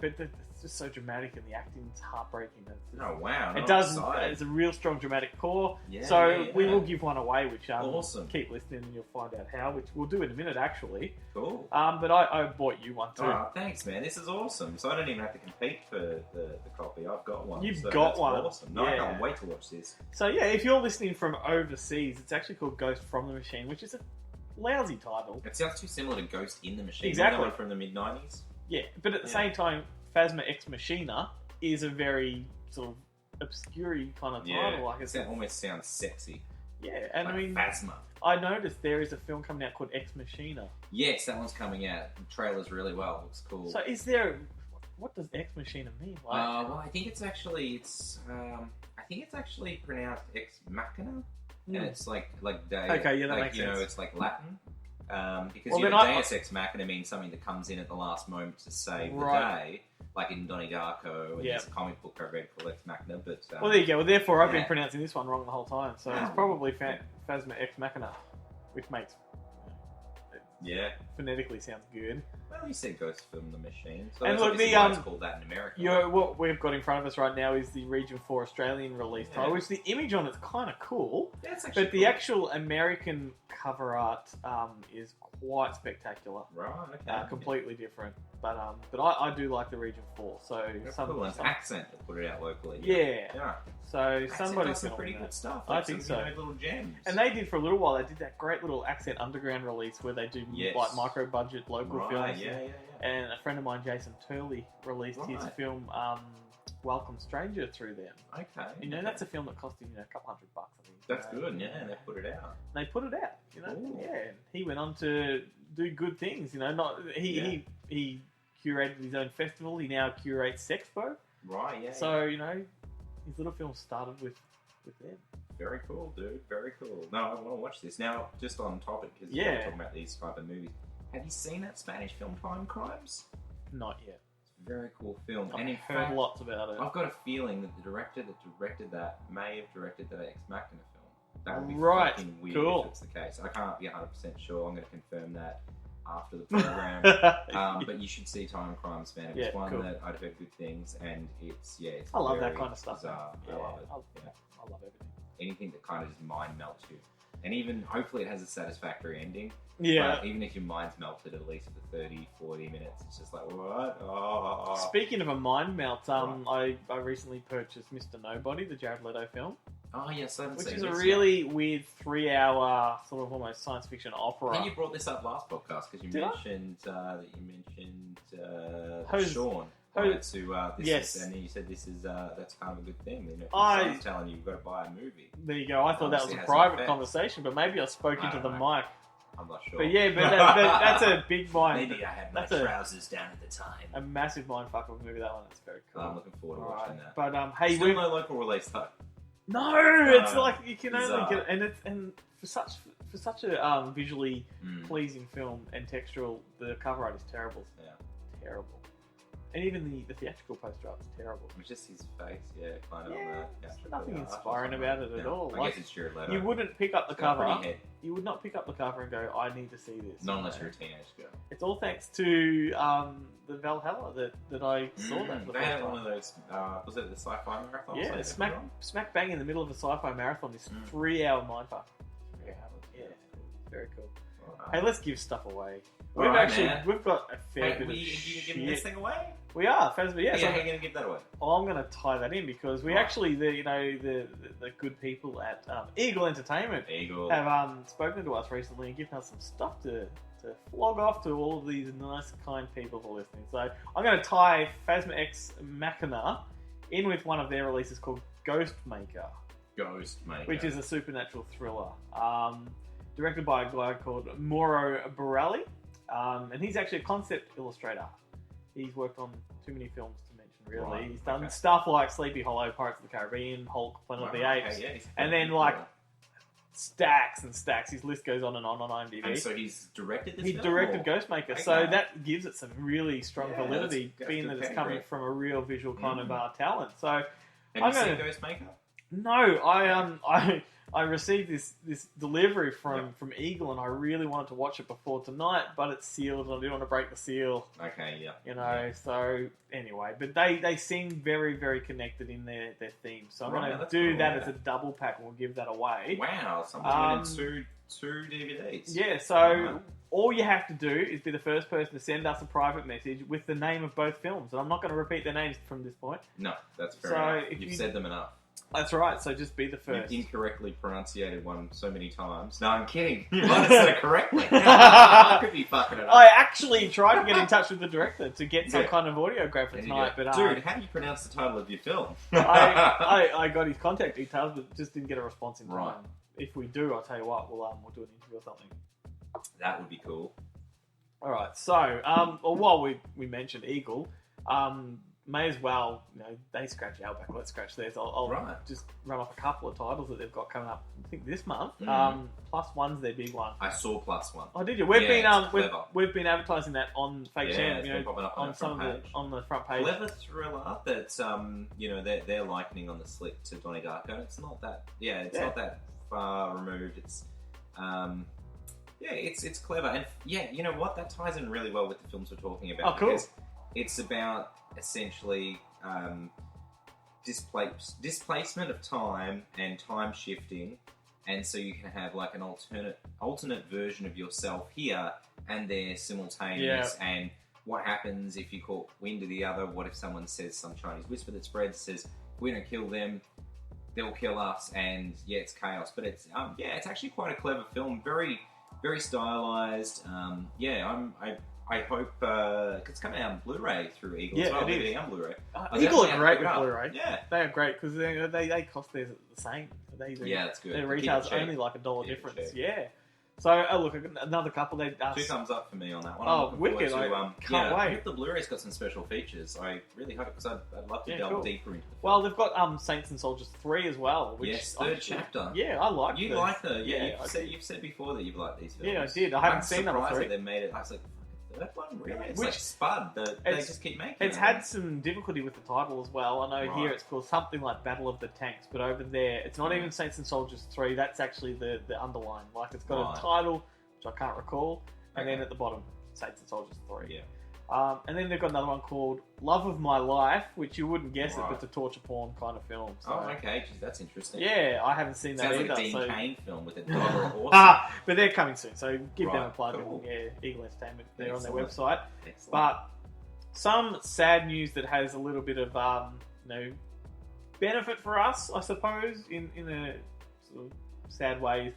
But it's just so dramatic, and the acting's heartbreaking. Oh wow! It does. It's a real strong dramatic core. Yeah, we will give one away, which awesome. Keep listening, and you'll find out how. Which we'll do in a minute, actually. Cool. But I bought you one too. Oh, thanks, man. This is awesome. So I don't even have to compete for the copy. I've got one. You've got one. Awesome. No, I can't wait to watch this. So yeah, if you're listening from overseas, it's actually called Ghost from the Machine, which is a lousy title. It sounds too similar to Ghost in the Machine. Exactly. One from the mid-90s. Yeah, but at the same time, Phasma Ex Machina is a very sort of obscurity kind of title. Like it almost sounds sexy. Yeah, and like I mean, Phasma. I noticed there is a film coming out called Ex Machina. Yes, that one's coming out. The trailer's really well. Looks cool. So is there? What does Ex Machina mean? Like, well, I think it's actually pronounced Ex Machina, and it's like day. Okay, yeah, that like, makes you sense. know, it's like Latin. Because Well, you then know, Deus Ex Machina means something that comes in at the last moment to save the day, like in Donnie Darko, and there's a comic book I read called Ex Machina. But well, there you go. Well, therefore, I've been pronouncing this one wrong the whole time. So it's probably Phasma Ex Machina, which makes phonetically sounds good. Well, you said Ghost from the Machine, so and that's look, obviously why it's called that in America. What we've got in front of us right now is the Region 4 Australian release title, which the image on it's kind of cool. Yeah, it's actually but the actual American cover art is quite spectacular. Right, okay. Completely different. But I do like the Region 4. So cool. It's Accent that put it out locally. Yeah. So somebody's some pretty good stuff. I think so. Little gems. And they did for a little while. They did that great little Accent Underground release where they do like micro budget local films. Yeah. And a friend of mine, Jason Turley, released his film Welcome Stranger through them. Okay. You know, that's a film that cost him a couple $100, I think. That's good, and they put it out. They put it out, you know. Ooh. Yeah, and he went on to do good things, you know. He curated his own festival. He now curates Sexpo. Right, yeah. So, you know, his little film started with them. Very cool, dude. Very cool. No, I want to watch this. Now, just on topic, because we're talking about these type of movies. Have you seen that Spanish film, Time Crimes? Not yet. It's a very cool film. I've heard lots about it. I've got a feeling that the director that directed that may have directed the Ex Machina film. That would be fucking weird if it's the case. I can't be 100% sure. I'm going to confirm that after the program. But you should see Time Crimes, man. It's one that I'd heard good things, and it's I love that kind of stuff. Bizarre. Yeah, I love it. I love everything. Anything that kind of just mind melts you. And even, hopefully it has a satisfactory ending. Yeah. But even if your mind's melted at least for 30, 40 minutes, it's just like, what? Oh. Speaking of a mind melt, I recently purchased Mr. Nobody, the Jared Leto film. Oh, yes, I haven't Which seen is this a really weird 3-hour, sort of almost science fiction opera. And you brought this up last podcast, because you mentioned Sean. Yes. And then you said this is that's kind of a good thing. You know, if your son's telling you you've got to buy a movie. There you go. I thought that was a private conversation, but maybe I spoke into the mic. I'm not sure. But yeah, that's a big mind. Maybe I had my trousers down at the time. A massive mindfuck of a movie, that one. That's very cool. I'm looking forward to watching that. But hey, still no local release though. No, it's like you can only get, and for such a visually pleasing film and textural, the cover art is terrible. Yeah, terrible. And even the theatrical poster art is terrible. It's just his face, kind of. There's nothing inspiring about it at all. I guess it's Jared Leto. You wouldn't pick up the cover. You would not pick up the cover and go, "I need to see this." Not unless you're a teenage girl. It's all thanks to the Valhalla that I saw that. They had one of those. Was it the sci-fi marathon? Yeah, smack bang in the middle of a sci-fi marathon. This 3-hour mindfuck. Yeah, very cool. Hey, let's give stuff away. We've got a fair bit of shit. Are you giving this thing away? We are, Phasma. Yeah, how are you going to give that away? Well, I'm going to tie that in because we actually, the good people at Eagle Entertainment have spoken to us recently and given us some stuff to flog off to all of these nice, kind people who are listening. So I'm going to tie Phasma Ex Machina in with one of their releases called Ghostmaker. Which is a supernatural thriller. Directed by a guy called Mauro Borelli. And he's actually a concept illustrator. He's worked on too many films to mention, really. He's done stuff like Sleepy Hollow, Pirates of the Caribbean, Hulk, Planet of the Apes. And then, stacks and stacks. His list goes on IMDb. And so he's directed this film? He directed Ghostmaker. Okay. So that gives it some really strong validity, being that it's coming from a real visual kind of talent. So Have you seen Ghostmaker? No, I received this delivery from Eagle, and I really wanted to watch it before tonight, but it's sealed, and I didn't want to break the seal. Okay, yeah. You know, so anyway, but they seem very, very connected in their theme. So I'm going to do that as a double pack, and we'll give that away. Wow, someone's winning two DVDs. Yeah, so all you have to do is be the first person to send us a private message with the name of both films, and I'm not going to repeat their names from this point. No, that's fair enough. You've said them enough. That's right. So just be the You've first. incorrectly pronunciated one so many times. No, I'm kidding. You might have said it correctly. I could be fucking it up. I actually tried to get in touch with the director to get some Yeah. kind of audiograph for There you tonight, go. but Dude, how do you pronounce the title of your film? I got his contact details, but just didn't get a response in time. Right. If we do, I'll tell you what, we'll do an interview or something. That would be cool. All right. So, well, while we mentioned Eagle, may as well, they scratch our back. Let's scratch theirs. I'll Right. just run off a couple of titles that they've got coming up. I think this month. Mm. Plus One's their big one. I saw Plus One. Oh, did you? We've Yeah, been it's clever. we've been advertising that on Fake Yeah, Champ, it's been popping up on on our some front of the page. on the front page. Clever thriller that's they're likening on the slick to Donnie Darko. It's not that not that far removed. It's it's clever, and you know what, that ties in really well with the films we're talking about. Oh, cool. Because it's about essentially displacement of time and time shifting, and so you can have like an alternate version of yourself here and there simultaneous. Yeah. And what happens if you caught wind of the other? What if someone says some Chinese whisper that spreads, says we don't kill them, they'll kill us, and it's chaos. But it's it's actually quite a clever film, very very stylized. I hope it's coming out on Blu-ray through Eagle as well. it is. DVD and Blu-ray. Eagle are great with Blu-ray. Yeah, they are great because they cost theirs the same. that's good. Their They keep retail's it cheap. only like $1 Keep it difference. cheap. Yeah. So look, another couple. They 2 thumbs up for me on that one. Oh, I'm looking wicked. forward to, I can't I wait. hope the Blu-ray's got some special features. I really hope, because I'd love to delve cool. deeper into the film. Well, they've got Saints and Soldiers 3 as well. Which Yes, I'm third chapter. Yeah, I like. You those. like the I you've said before that you've liked these films. Yeah, I did. I haven't I'm seen number surprised 3. that they made it. I was like, third one really? It's Which- like Spud. They just keep making. It's it. had some difficulty with the title as well. I know here Right. it's called something like Battle of the Tanks, but over there it's not even Saints and Soldiers 3. That's actually the underline. Like it's got Right. a title which I can't recall, and Okay. then at the bottom Saints and Soldiers 3. Yeah. And then they've got another one called Love of My Life, which you wouldn't guess it, Right. but it's a torture porn kind of film. So. Oh, okay. Geez, that's interesting. Yeah, I haven't seen that Sounds either. like a Dean so... Cain film with a dog or a horse. But they're coming soon, so give them a Right, plug. cool. And, Eagle Entertainment, they're on their Excellent. website. Excellent. But some sad news that has a little bit of benefit for us, I suppose, in a sort of sad way.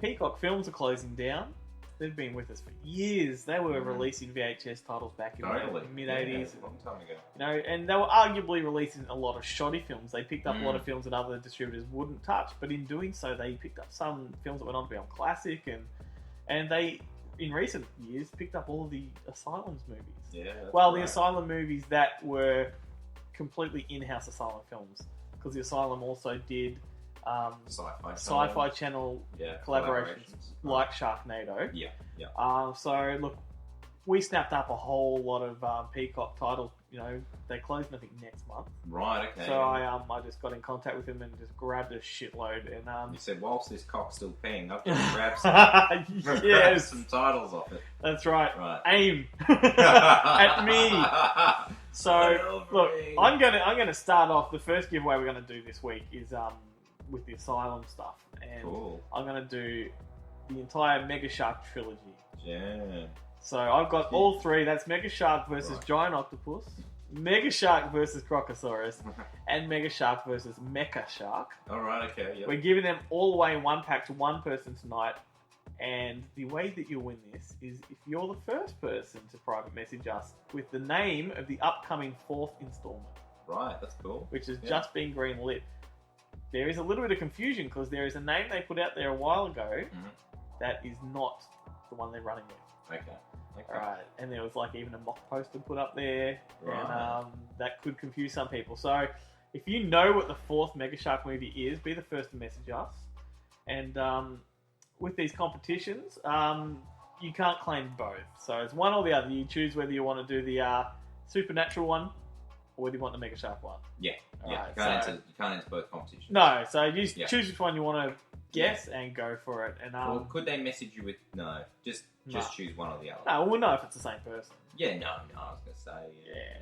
Peacock Films are closing down. They've been with us for years. They were releasing VHS titles back in Totally. the mid-80s. Yeah, a long time ago. And they were arguably releasing a lot of shoddy films. They picked up a lot of films that other distributors wouldn't touch, but in doing so, they picked up some films that went on to be on classic, and they, in recent years, picked up all of the Asylum's movies. Yeah. that's Well, the right. Asylum movies that were completely in-house Asylum films, because the Asylum also did Sci-Fi Channel collaborations like Sharknado. Yeah, yeah. So look, we snapped up a whole lot of Peacock titles. They closed I think next month. Right. Okay. So I just got in contact with him and just grabbed a shitload and You said, whilst this cock's still peeing, I've just grabbed yes, some titles off it. that's right. Right. Aim at me. So look, I'm gonna start off. The first giveaway we're gonna do this week is with the Asylum stuff, and Cool. I'm gonna do the entire Mega Shark trilogy. Yeah. So I've got all three. That's Mega Shark versus Right. Giant Octopus, Mega Shark versus Crocosaurus, and Mega Shark versus Mecha Shark. Alright, okay, yep. We're giving them all away in one pack to one person tonight. And the way that you'll win this is if you're the first person to private message us with the name of the upcoming 4th installment, Right, that's cool. which has just been greenlit. There is a little bit of confusion because there is a name they put out there a while ago that is not the one they're running with. Okay. Alright, and there was like even a mock poster put up there, Right. and that could confuse some people. So if you know what the 4th Mega Shark movie is, be the first to message us. And with these competitions, you can't claim both. So it's one or the other. You choose whether you want to do the Supernatural one or whether you want the Mega Shark one. Yeah, Alright, you can't enter both competitions. No, so you Yeah. choose which one you want to guess and go for it. And Or could they message you with no? Just No. choose one or the other. no, we'll know if it's the same person. Yeah, no, I was gonna say. Yeah,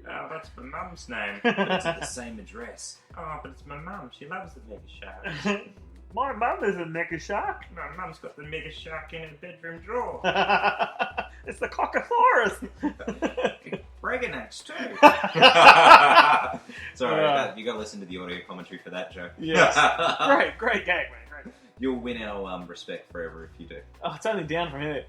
no. Oh, that's my mum's name. But it's at the same address. Oh, but it's my mum. She loves the Mega Shark. My mum is a Mega Shark. My mum's got the Mega Shark in her bedroom drawer. It's the Crocosaurus. Breganach too. Sorry, you got to listen to the audio commentary for that joke. Yes. Great gag, man. Great. You'll win our respect forever if you do. Oh, it's only down from here.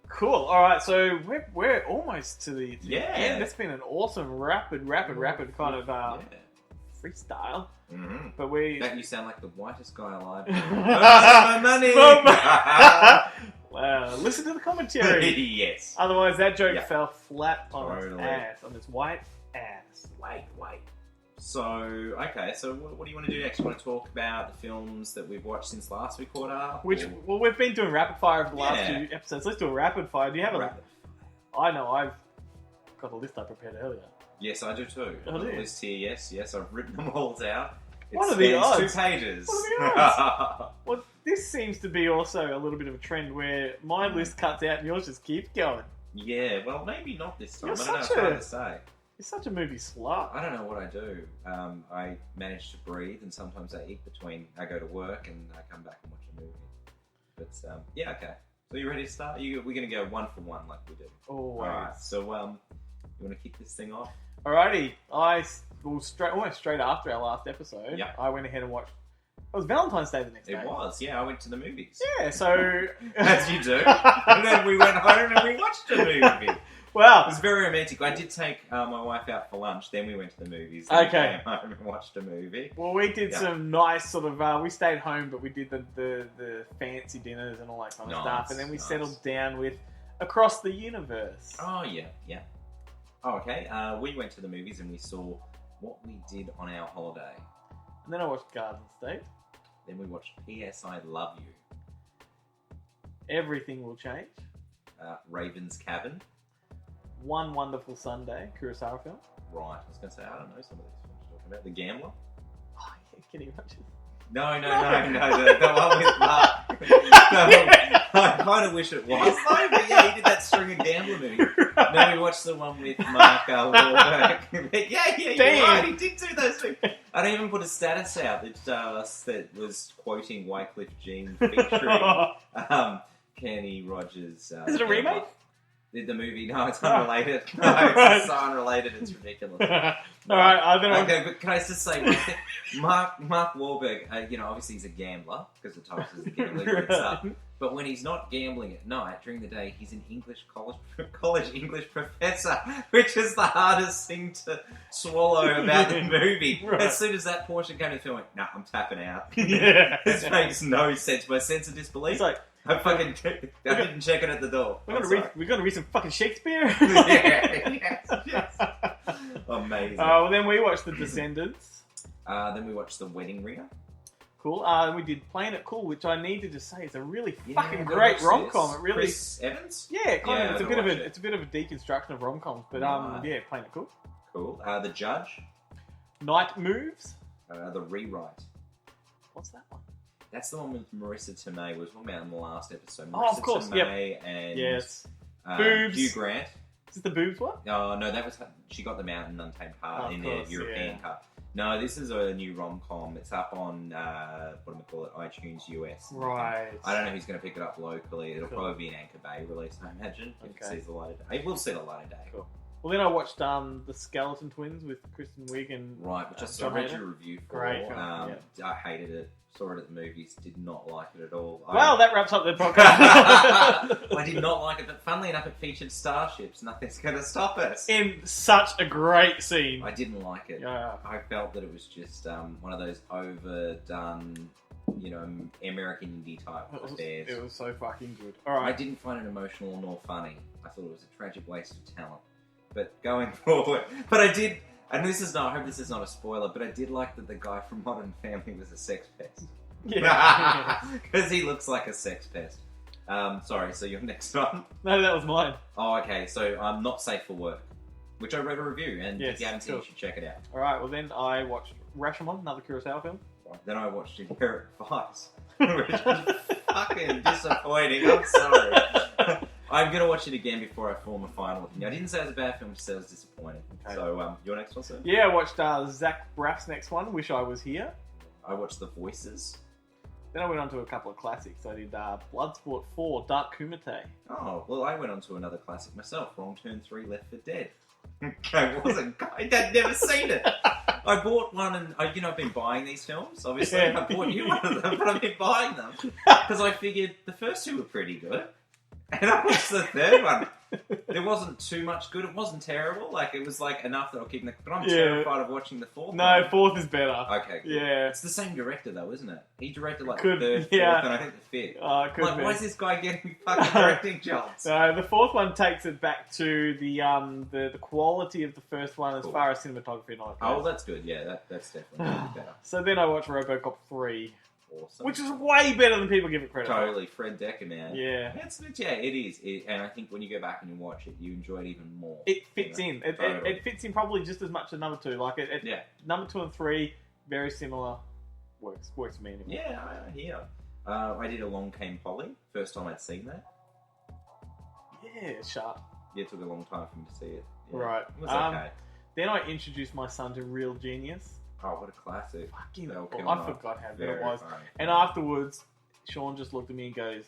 Cool. All right, so we're almost to the end. That's been an awesome, rapid kind of freestyle. Mm-hmm. But you sound like the whitest guy alive. My money. Wow. Listen to the commentary. Yes. Otherwise, that joke fell flat on its ass, on its white ass. Wait. So, okay, so what do you want to do next? You want to talk about the films that we've watched since last we caught up? Well, we've been doing rapid fire over the last few episodes. Let's do a rapid fire. Do you have I know, I've got a list I prepared earlier. Yes, I do too. Oh, I've got a list here, yes, I've written them all down. What are the odds? 2 pages. What are the odds? Well, this seems to be also a little bit of a trend where my list cuts out and yours just keeps going. Yeah, well, maybe not this time. I don't know You're what to say. You're such a movie slut. I don't know what I do. I manage to breathe, and sometimes I eat between. I go to work and I come back and watch a movie. But yeah, okay. So you ready to start? We're going to go 1 for 1 like we do. Always. All right. So you want to kick this thing off? Alrighty. Almost straight after our last episode, I went ahead and watched. It was Valentine's Day the next day. It was, yeah. I went to the movies. Yeah, so as you do. And then we went home and we watched a movie. Wow. It was very romantic. I did take my wife out for lunch, then we went to the movies. Okay. We came home and watched a movie. Well, we did some nice sort of... we stayed home, but we did the fancy dinners and all that kind of stuff. And then we settled down with Across the Universe. Oh, yeah. Oh, okay. We went to the movies and we saw What We Did on Our Holiday. And then I watched Garden State. Then we watched P.S. I Love You. Everything Will Change. Raven's Cabin. One Wonderful Sunday, Kurosawa film. Right, I was going to say, I don't know some of these films you're talking about. The Gambler? Oh, yeah, can you imagine? No, the one with Mark. I kind of wish it was, though, but yeah, he did that string of Gambler movie. Then we watched the one with Mark Wahlberg. yeah, you're right, he did do those things. I don't even put a status out that was quoting Wycliffe Jean featuring Kenny Rogers. Is it a remake? The movie? No, it's unrelated. No, it's so unrelated, it's ridiculous. Alright, okay, but can I just say one thing? Mark Wahlberg, obviously he's a gambler, because the title is a gambler. But when he's not gambling at night, during the day, he's an college English professor, which is the hardest thing to swallow about the movie. Right. As soon as that portion came to the film, I went, nah, I'm tapping out. Yeah. This makes no sense. My sense of disbelief. It's like, I didn't check it at the door. We're gonna read some fucking Shakespeare. Yes. Amazing. Well, then we watched The Descendants. Then we watched The Wedding Ringer. Cool. We did Playing It Cool, which I needed to say is a really fucking great rom-com. It really. Chris Evans. Yeah, kind of. It's a bit of a deconstruction of rom-coms, but yeah, Playing It Cool. Cool. The Judge. Night Moves. The Rewrite. What's that one? That's the one with Marissa Tomei. We were talking about in the last episode. Of course. Tomei and Boobs. Hugh Grant. Is this the Boobs one? Oh, no, that was... She got them out in Untamed Heart in the European cut. No, this is a new rom-com. It's up on, iTunes US. Right. I don't know who's going to pick it up locally. It'll probably be an Anchor Bay release, I imagine. If it sees the light of day. It will see the light of day. Cool. Well, then I watched The Skeleton Twins with Kristen Wiig and... Right, which I read your review for. Great film, I hated it. Saw it at the movies. Did not like it at all. Well, that wraps up the podcast. I did not like it, but funnily enough, it featured starships. Nothing's going to stop us. In such a great scene. I didn't like it. Yeah. I felt that it was just one of those overdone, American indie type affairs. It was so fucking good. All right. I didn't find it emotional nor funny. I thought it was a tragic waste of talent. But going forward, I did. And I hope this is not a spoiler, but I did like that the guy from Modern Family was a sex pest. Yeah. Because he looks like a sex pest. Sorry, so your next one? No, that was mine. Oh, okay. So I'm Not Safe for Work, which I wrote a review, and if you haven't seen it, you should check it out. Alright, well then I watched Rashomon, another Kurosawa film. Right, then I watched Inherent Vice, which was fucking disappointing. I'm sorry. I'm going to watch it again before I form a final opinion. I didn't say it was a bad film, I just said it was disappointing. Okay. So, your next one, sir? Yeah, I watched Zach Braff's next one, Wish I Was Here. I watched The Voices. Then I went on to a couple of classics. I did Bloodsport 4, Dark Kumite. Oh, well, I went on to another classic myself, Wrong Turn 3, Left 4 Dead. I wasn't. I'd never seen it. I bought one, and I've been buying these films. Obviously, I bought you one of them, but I've been buying them because I figured the first two were pretty good, and I watched the third one. There wasn't too much good. It wasn't terrible. Like it was like enough that I'll keep. But I'm terrified of watching the fourth. No, fourth is better. Okay, good. Yeah, it's the same director though, isn't it? He directed like the third, fourth, and I think the fifth. Like, why is this guy getting fucking directing jobs? No, the fourth one takes it back to the quality of the first one as far as cinematography and all that. Oh, that's good. Yeah, that's definitely better. So then I watched RoboCop 3. Awesome. Which is way better than people give it credit for. Totally, Fred Decker, man. Yeah. It is. And I think when you go back and you watch it, you enjoy it even more. It fits in. It fits in probably just as much as number 2. Like, number 2 and 3, very similar. Works for me anyway. Yeah, I hear. I did Along Came Polly. First time I'd seen that. Yeah, sharp. Yeah, it took a long time for me to see it. Yeah. Right. It was okay. Then I introduced my son to Real Genius. Oh, what a classic. Fucking I forgot how good it was. Funny. And afterwards, Sean just looked at me and goes,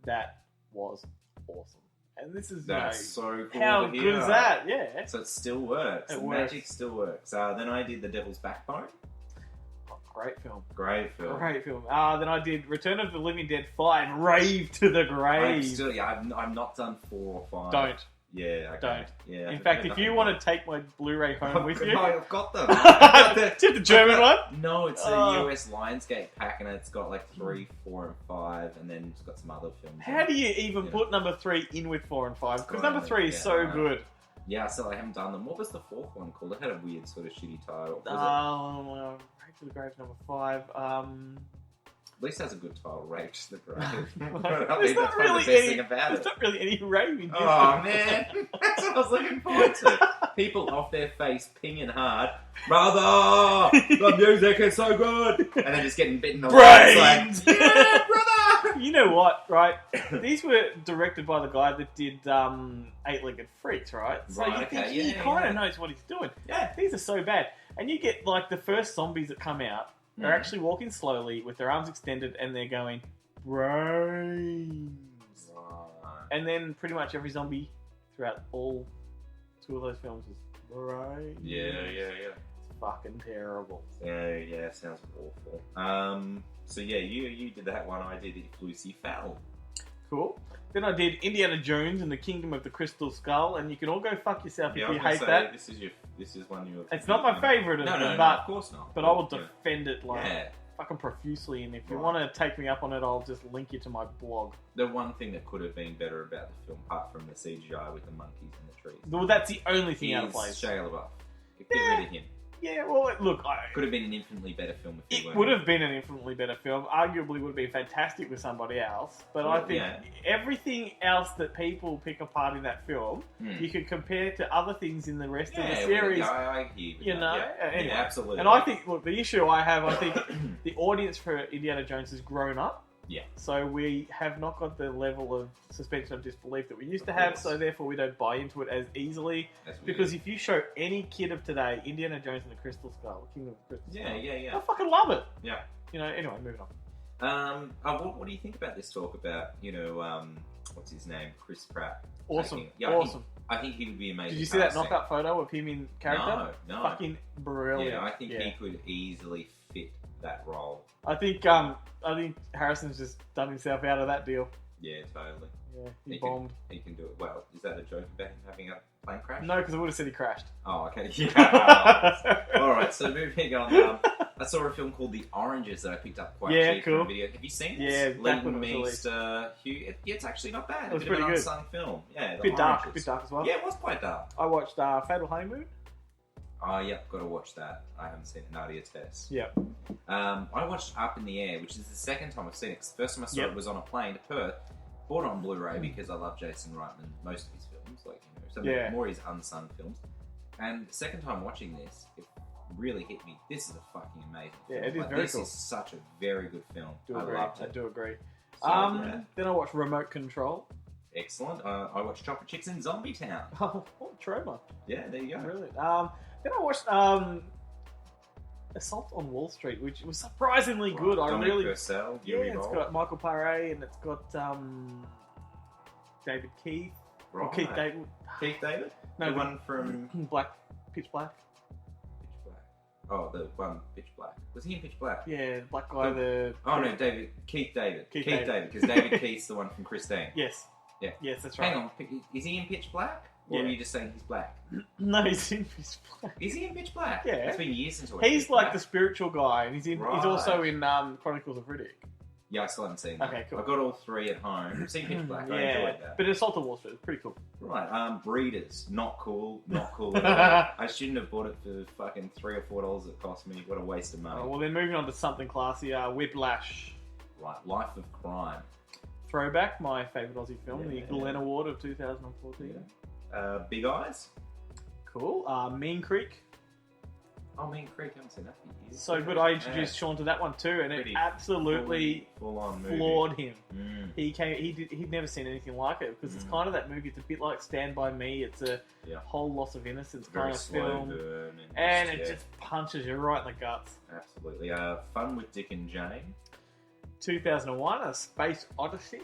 that was awesome. And this is, so cool. How good is that? Yeah. So it still works. The magic still works. Then I did The Devil's Backbone. Oh, great film. Great film. Then I did Return of the Living Dead 5, Rave to the Grave. I'm not done 4 or 5. Don't. Yeah, okay. Don't. Yeah. In fact, if you want to take my Blu-ray home with you... I've got them. Do you have the German one? No, it's a US Lionsgate pack, and it's got like 3, 4, and 5, and then it's got some other films. How do you even put number 3 in with 4 and 5? Because number 3 is so good. Yeah, so I haven't done them. What was the 4th one called? It had a weird sort of shitty title. Rave to the Grave, number 5. At least has a good title, Rave to the Grave. There's not really any rave in this. Oh, man. That's what I was looking forward to. People off their face pinging hard. Brother! The music is so good! And then just getting bitten away. It's like, yeah, brother! You know what, right? These were directed by the guy that did Eight-Legged Freaks, right? So you think he kind of knows what he's doing. Yeah. These are so bad. And you get, like, the first zombies that come out, they're actually walking slowly with their arms extended and they're going, brains. Right. And then pretty much every zombie throughout all 2 of those films is brains. Yeah. It's fucking terrible. Yeah, sounds awful. So yeah, you did that one, I did If Lucy Fell. Cool. Then I did Indiana Jones and the Kingdom of the Crystal Skull, and you can all go fuck yourself if you hate that. This is one you. It's not my favourite of them, no, of course not. But I will defend it fucking profusely, and if you want to take me up on it, I'll just link you to my blog. The one thing that could have been better about the film, apart from the CGI with the monkeys and the trees, well, that's the only thing out of place. Shia LaBeouf. Get rid of him. Yeah, well, look, could have been an infinitely better film. It would have been an infinitely better film. Arguably, would have been fantastic with somebody else. But I think everything else that people pick apart in that film, you can compare to other things in the rest of the series. Yeah, I hear you know, anyway. Yeah, absolutely. And I think, look, the issue I think the audience for Indiana Jones has grown up. Yeah. So we have not got the level of suspension of disbelief that we used to have, so therefore we don't buy into it as easily. Because if you show any kid of today Indiana Jones and the Crystal Skull, Kingdom of the Crystal Skull, they'll fucking love it. Yeah. You know, anyway, moving on. What do you think about this talk about, what's his name? Chris Pratt. Awesome. Awesome. I think he would be amazing. Did you see that knockout photo of him in character? No. Fucking brilliant. Yeah, I think he could easily fit that role. I think Harrison's just done himself out of that deal. Yeah, totally. Yeah, he bombed. He can do it well. Is that a joke about him having a plane crash? No, because I would have said he crashed. Oh, okay. Yeah. Alright, so moving on. I saw a film called The Oranges that I picked up quite cheap from a video. Have you seen it? Yeah, Leighton meets Hugh. It's actually not bad. It was pretty good. Unsung film. Yeah, bit dark as well. Yeah, it was quite dark. I watched Fatal Honeymoon. Oh, yep, got to watch that. I haven't seen it. Nadia Tess. Yep. I watched Up in the Air, which is the second time I've seen it. The first time I saw it was on a plane to Perth. Bought it on Blu-ray because I love Jason Reitman, most of his films, some more his unsung films. And the second time watching this, it really hit me. This is a fucking amazing film. Yeah, it is very cool. This is such a very good film. I loved it. I do agree. So, then I watched Remote Control. Excellent. I watched Chocolate Chicks in Zombie Town. Oh, Troma. Yeah, there you go. Brilliant. Then I watched Assault on Wall Street, which was surprisingly good. I Dominic really, Purcell, yeah, Yuri it's Boll. got Michael Paré and it's got David Keith. Or Right. Keith David. Keith David? No, The one from Pitch Black. Pitch Black. Oh, the one Pitch Black. Was he in Pitch Black? Yeah, the black guy. The Oh no, Keith David. Keith David, because David Keith's the one from Christine. Yes. Yeah. Yes, that's right. Hang on, is he in Pitch Black? Or Yeah. are you just saying he's black? No, he's in Pitch Black. Is he in Pitch Black? Yeah. It's been years since I watched He's Pitch like Black. the spiritual guy, and he's in. Right. He's also in Chronicles of Riddick. Yeah, I still haven't seen that. Okay, cool. I've got all three at home. I've seen Pitch Black. I Yeah, enjoyed that. but Assault on Wall Street is pretty cool. Right, Breeders. Not cool. Not cool at all. I shouldn't have bought it for fucking $3 or $4 it cost me. What a waste of money. Well, then moving on to something classier, Whiplash. Right, Life of Crime. Throwback, my favourite Aussie film, the Yeah. Glenn Award of 2014. Big Eyes. Cool. Mean Creek. Oh, Mean Creek. I haven't seen that for years. So good. I introduced Sean to that one too, and it Pretty absolutely full-on movie. floored him. Mm. He'd never seen anything like it because it's kind of that movie. It's a bit like Stand By Me. It's a whole loss of innocence Very kind of slow film, burn and it just punches you right in the guts. Absolutely. Fun with Dick and Jane. 2001, A Space Odyssey.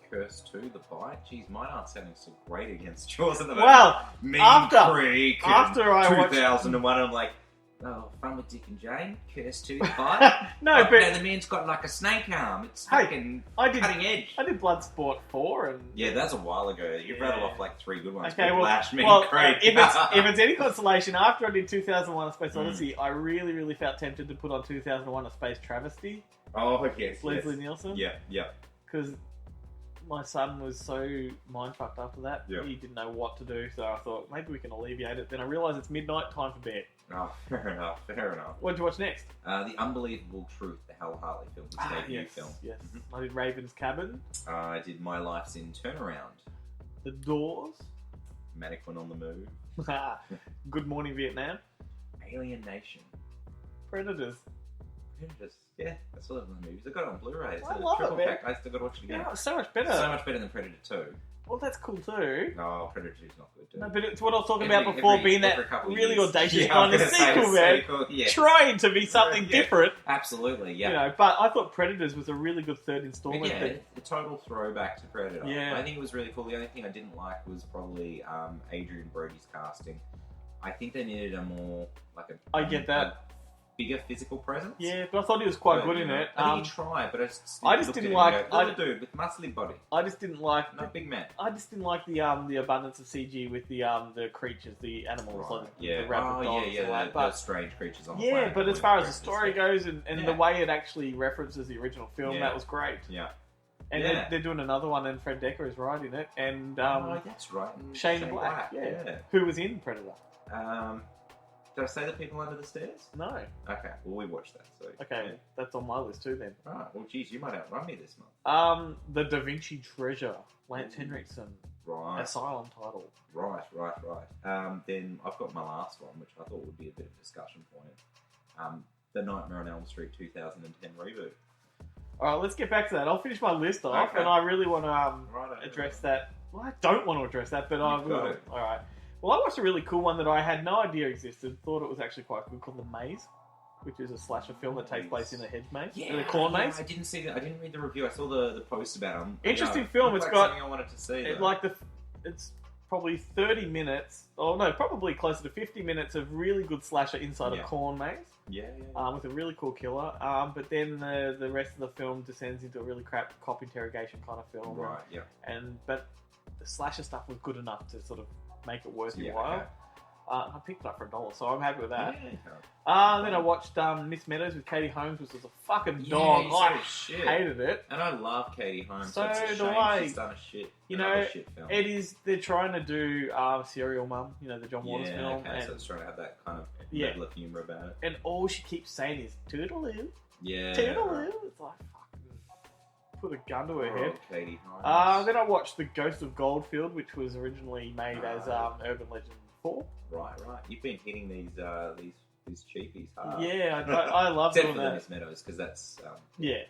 Curse 2, The Bite. Jeez, mine aren't sounding so great against yours at the moment. Well, Mean after- Creek. after I watched- 2001, I'm like, oh, Fun with Dick and Jane. Curse 2, The Bite. No, but no, the man's got like a snake arm. It's Hey, fucking I did cutting edge. I did Bloodsport 4, and Yeah, that's a while ago. You've rattled off like 3 good ones. okay, well, Flash, Mean well Creek. if it's any consolation, after I did 2001: A Space Odyssey, I really felt tempted to put on 2001: A Space Travesty. Oh, yes. Leslie Nielsen. Yeah, yeah. Because my son was so mind fucked after that. Yeah. He didn't know what to do, so I thought maybe we can alleviate it. Then I realised it's midnight, time for bed. Oh, fair enough, fair enough. What did you watch next? The Unbelievable Truth, the Hal Hartley film, his debut Yes, film. yes. I did Raven's Cabin, I did My Life's in Turnaround, The Doors, Mannequin on the Move, Good Morning Vietnam, Alien Nation. Predators. Yeah, that's all of the movies. I got it on Blu-ray. It's I a love triple it, man. pack. I still got to watch it again. Yeah, so much better. So much better than Predator 2. Well, that's cool too. No, Predator 2 is not good. No, but it's what I was talking about before, being that every couple of really years. audacious Yeah, kind I was of gonna say, sequel, the man. sequel, yeah. Trying to be something Yeah. different. Absolutely, yeah. You know, but I thought Predators was a really good third installment. Yeah, that- a total throwback to Predator. Yeah. I think it was really cool. The only thing I didn't like was probably Adrian Brody's casting. I think they needed a more, like a... I get that. Bigger physical presence. Yeah, but I thought he was quite But, good you in know, it. I think he tried, but I just didn't looked at him like- and go, little dude with muscly body. I just didn't like. No, big man. I just didn't like the abundance of CG with the creatures, the animals, Right, like yeah. the rabbit dogs, and all that. The But strange creatures on the yeah, planet. but as far as the story goes and Yeah. the way it actually references the original film, Yeah. that was great. Yeah. And Yeah. they're doing another one, and Fred Dekker is writing it, and Oh, that's right. And Shane Black, yeah. who was in Predator. Did I say The People Under the Stairs? No. Okay, well, we watched that. So Okay, yeah. that's on my list too then. Right, well, geez, you might outrun me this month. The Da Vinci Treasure, Lance Henriksen, Right. Asylum title. Right. Then I've got my last one, which I thought would be a bit of a discussion point. The Nightmare on Elm Street 2010 reboot. All right, let's get back to that. I'll finish my list off, Okay. and I really want to Right. address that. Well, I don't want to address that, but I You've will. got it. All right. Well, I watched a really cool one that I had no idea existed. Thought it was actually quite good, called The Maze, which is a slasher film that takes place in a hedge maze, in a corn maze. I didn't see that. I didn't read the review. I saw the post about them. Interesting film. It's It's like got something I wanted to see. it, it's probably 30 minutes, or no, probably closer to 50 minutes of really good slasher inside a Yeah. corn maze. Yeah. With a really cool killer. But then the rest of the film descends into a really crap cop interrogation kind of film. Right. Yeah. But the slasher stuff was good enough to sort of make it worth your Yeah, while. okay. I picked it up for $1, so I'm happy with that. Yeah. Then I watched Miss Meadows with Katie Holmes, which was a fucking Yeah, dog. you said I it shit. hated it. And I love Katie Holmes. So it's a do shame I. She's done a shit. You another know, shit film. they're trying to do Serial Mum, the John Waters Yeah. film. Okay. And, So it's trying to have that kind of Yeah. level of humour about it. and all she keeps saying is toodaloo, Yeah. toodaloo. It's like, fucking put a gun to her Poor head. old Katie Holmes. Then I watched The Ghost of Goldfield, which was originally made as Urban Legend 4. Right. You've been hitting these cheapies hard. Yeah, I love Except doing for the that. Miss Meadows, because that's Yeah.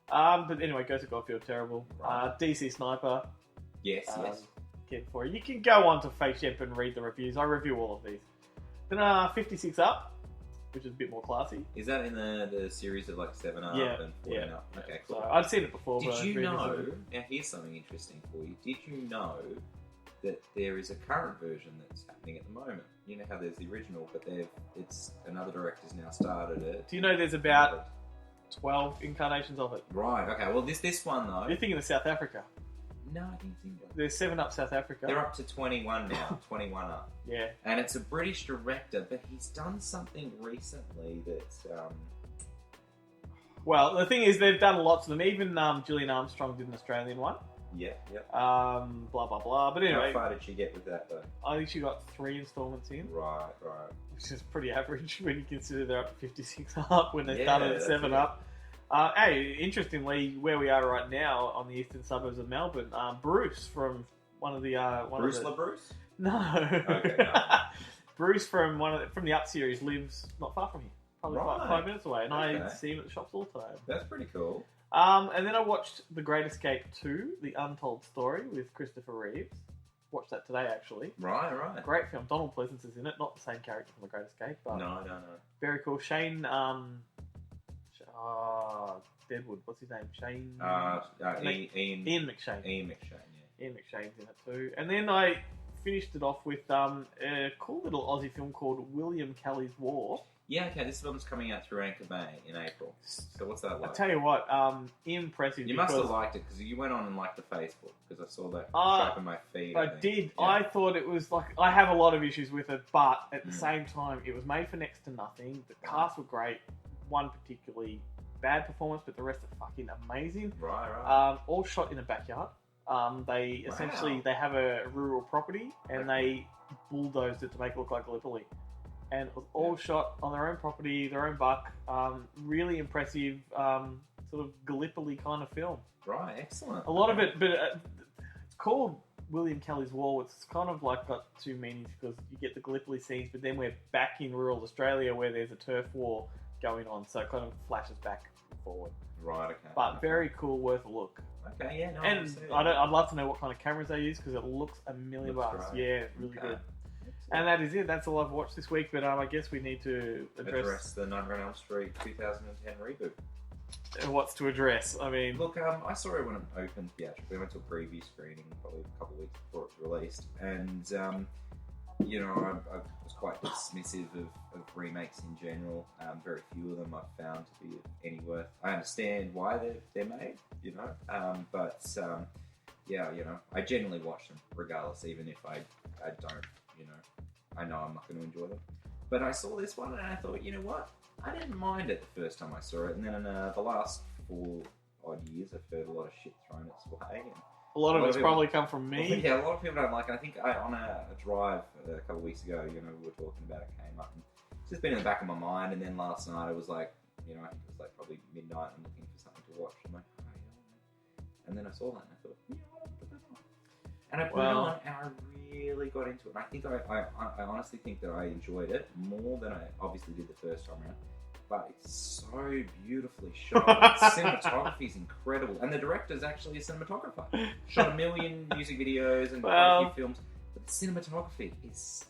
But anyway, Ghost of Goldfield, terrible. Right. DC Sniper. yes. Get for you. You can go on to FaceShip and read the reviews. I review all of these. Then 56 Up. which is a bit more classy. Is that in the series of like 7 Up Yeah, and 14 yeah. Up? Okay, cool. So I'd seen it before. but Did I you know? revisited it. Now here's something interesting for you. Did you know that there is a current version that's happening at the moment? You know how there's the original, but it's another director's now started it. Do you know there's about 12 incarnations of it? Right. Okay. Well, this one though. You're thinking of South Africa. No, I think it's England. There's 7 Up South Africa. They're up to 21 now. 21 Up. Yeah. And it's a British director, but he's done something recently that's. Well, the thing is, they've done lots of them. Even Gillian Armstrong did an Australian one. Yeah. Blah blah blah. But anyway, how far did she get with that though? I think she got 3 installments in. Right. Which is pretty average when you consider they're up to 56 Up when they Yeah, started at that's 7 it. Up. Hey, interestingly, where we are right now on the eastern suburbs of Melbourne, Bruce from one of the Bruce LaBruce? No. Okay, no. Bruce from from the Up series lives not far from here, probably Right. 5 minutes away, and I Okay. see him at the shops all the time. That's pretty cool. And then I watched The Great Escape 2, The Untold Story with Christopher Reeves. Watched that today, actually. Right. Great film. Donald Pleasance is in it. Not the same character from The Great Escape, but No. very cool. Shane, Deadwood. What's his name? Shane. Ian McShane. Ian McShane. Yeah. Ian McShane's in it too. And then I finished it off with a cool little Aussie film called William Kelly's War. Yeah. Okay. This film's coming out through Anchor Bay in April. So what's that like? I tell you what, impressive. You must have liked it because you went on and liked the Facebook because I saw that Ah, up in my feed. I think. did. Yeah. I thought it was like, I have a lot of issues with it, but at the same time, it was made for next to nothing. The cast were great. One particularly bad performance, but the rest are fucking amazing. Right. All shot in a backyard. They essentially they have a rural property and they bulldozed it to make it look like Gallipoli. And it was all shot on their own property, their own buck. Really impressive, sort of Gallipoli kind of film. Right. Excellent. A lot of it, but it's called William Kelly's War. It's kind of like got two meanings because you get the Gallipoli scenes, but then we're back in rural Australia where there's a turf war going on, so it kind of flashes back and forward. Right. Okay. But very cool, worth a look. Okay. Yeah. No. And I'd love to know what kind of cameras they use because it looks $1 million bucks. Great. Yeah, really good. And that is it. That's all I've watched this week. But I guess we need to address the Nightmare on Elm Street 2010 reboot. what's to address. I mean, Look, I saw it when it opened theatrically. I went to a preview screening probably a couple of weeks before it was released, and I was quite dismissive of remakes in general. Very few of them I've found to be of any worth. I understand why they're made, but I generally watch them regardless, even if I don't, I know I'm not going to enjoy them. But I saw this one and I thought, you know what? I didn't mind it the first time I saw it, and then in the last 4 odd years, I've heard a lot of shit thrown its way. And a lot of it's probably come from me. Yeah, a lot of people don't like it. I think on a drive a couple of weeks ago, we were talking about it, came up, and it's just been in the back of my mind. And then last night, it was like, I think it was like probably midnight. I'm looking for something to watch. I'm like, and then I saw that, and I thought, I'll put that on. And I put it on, and I really got into it. And I think I honestly think that I enjoyed it more than I obviously did the first time around. But it's so beautifully shot. Cinematography is incredible, and the director's actually a cinematographer. Shot 1 million music videos and quite a few films, but the cinematography is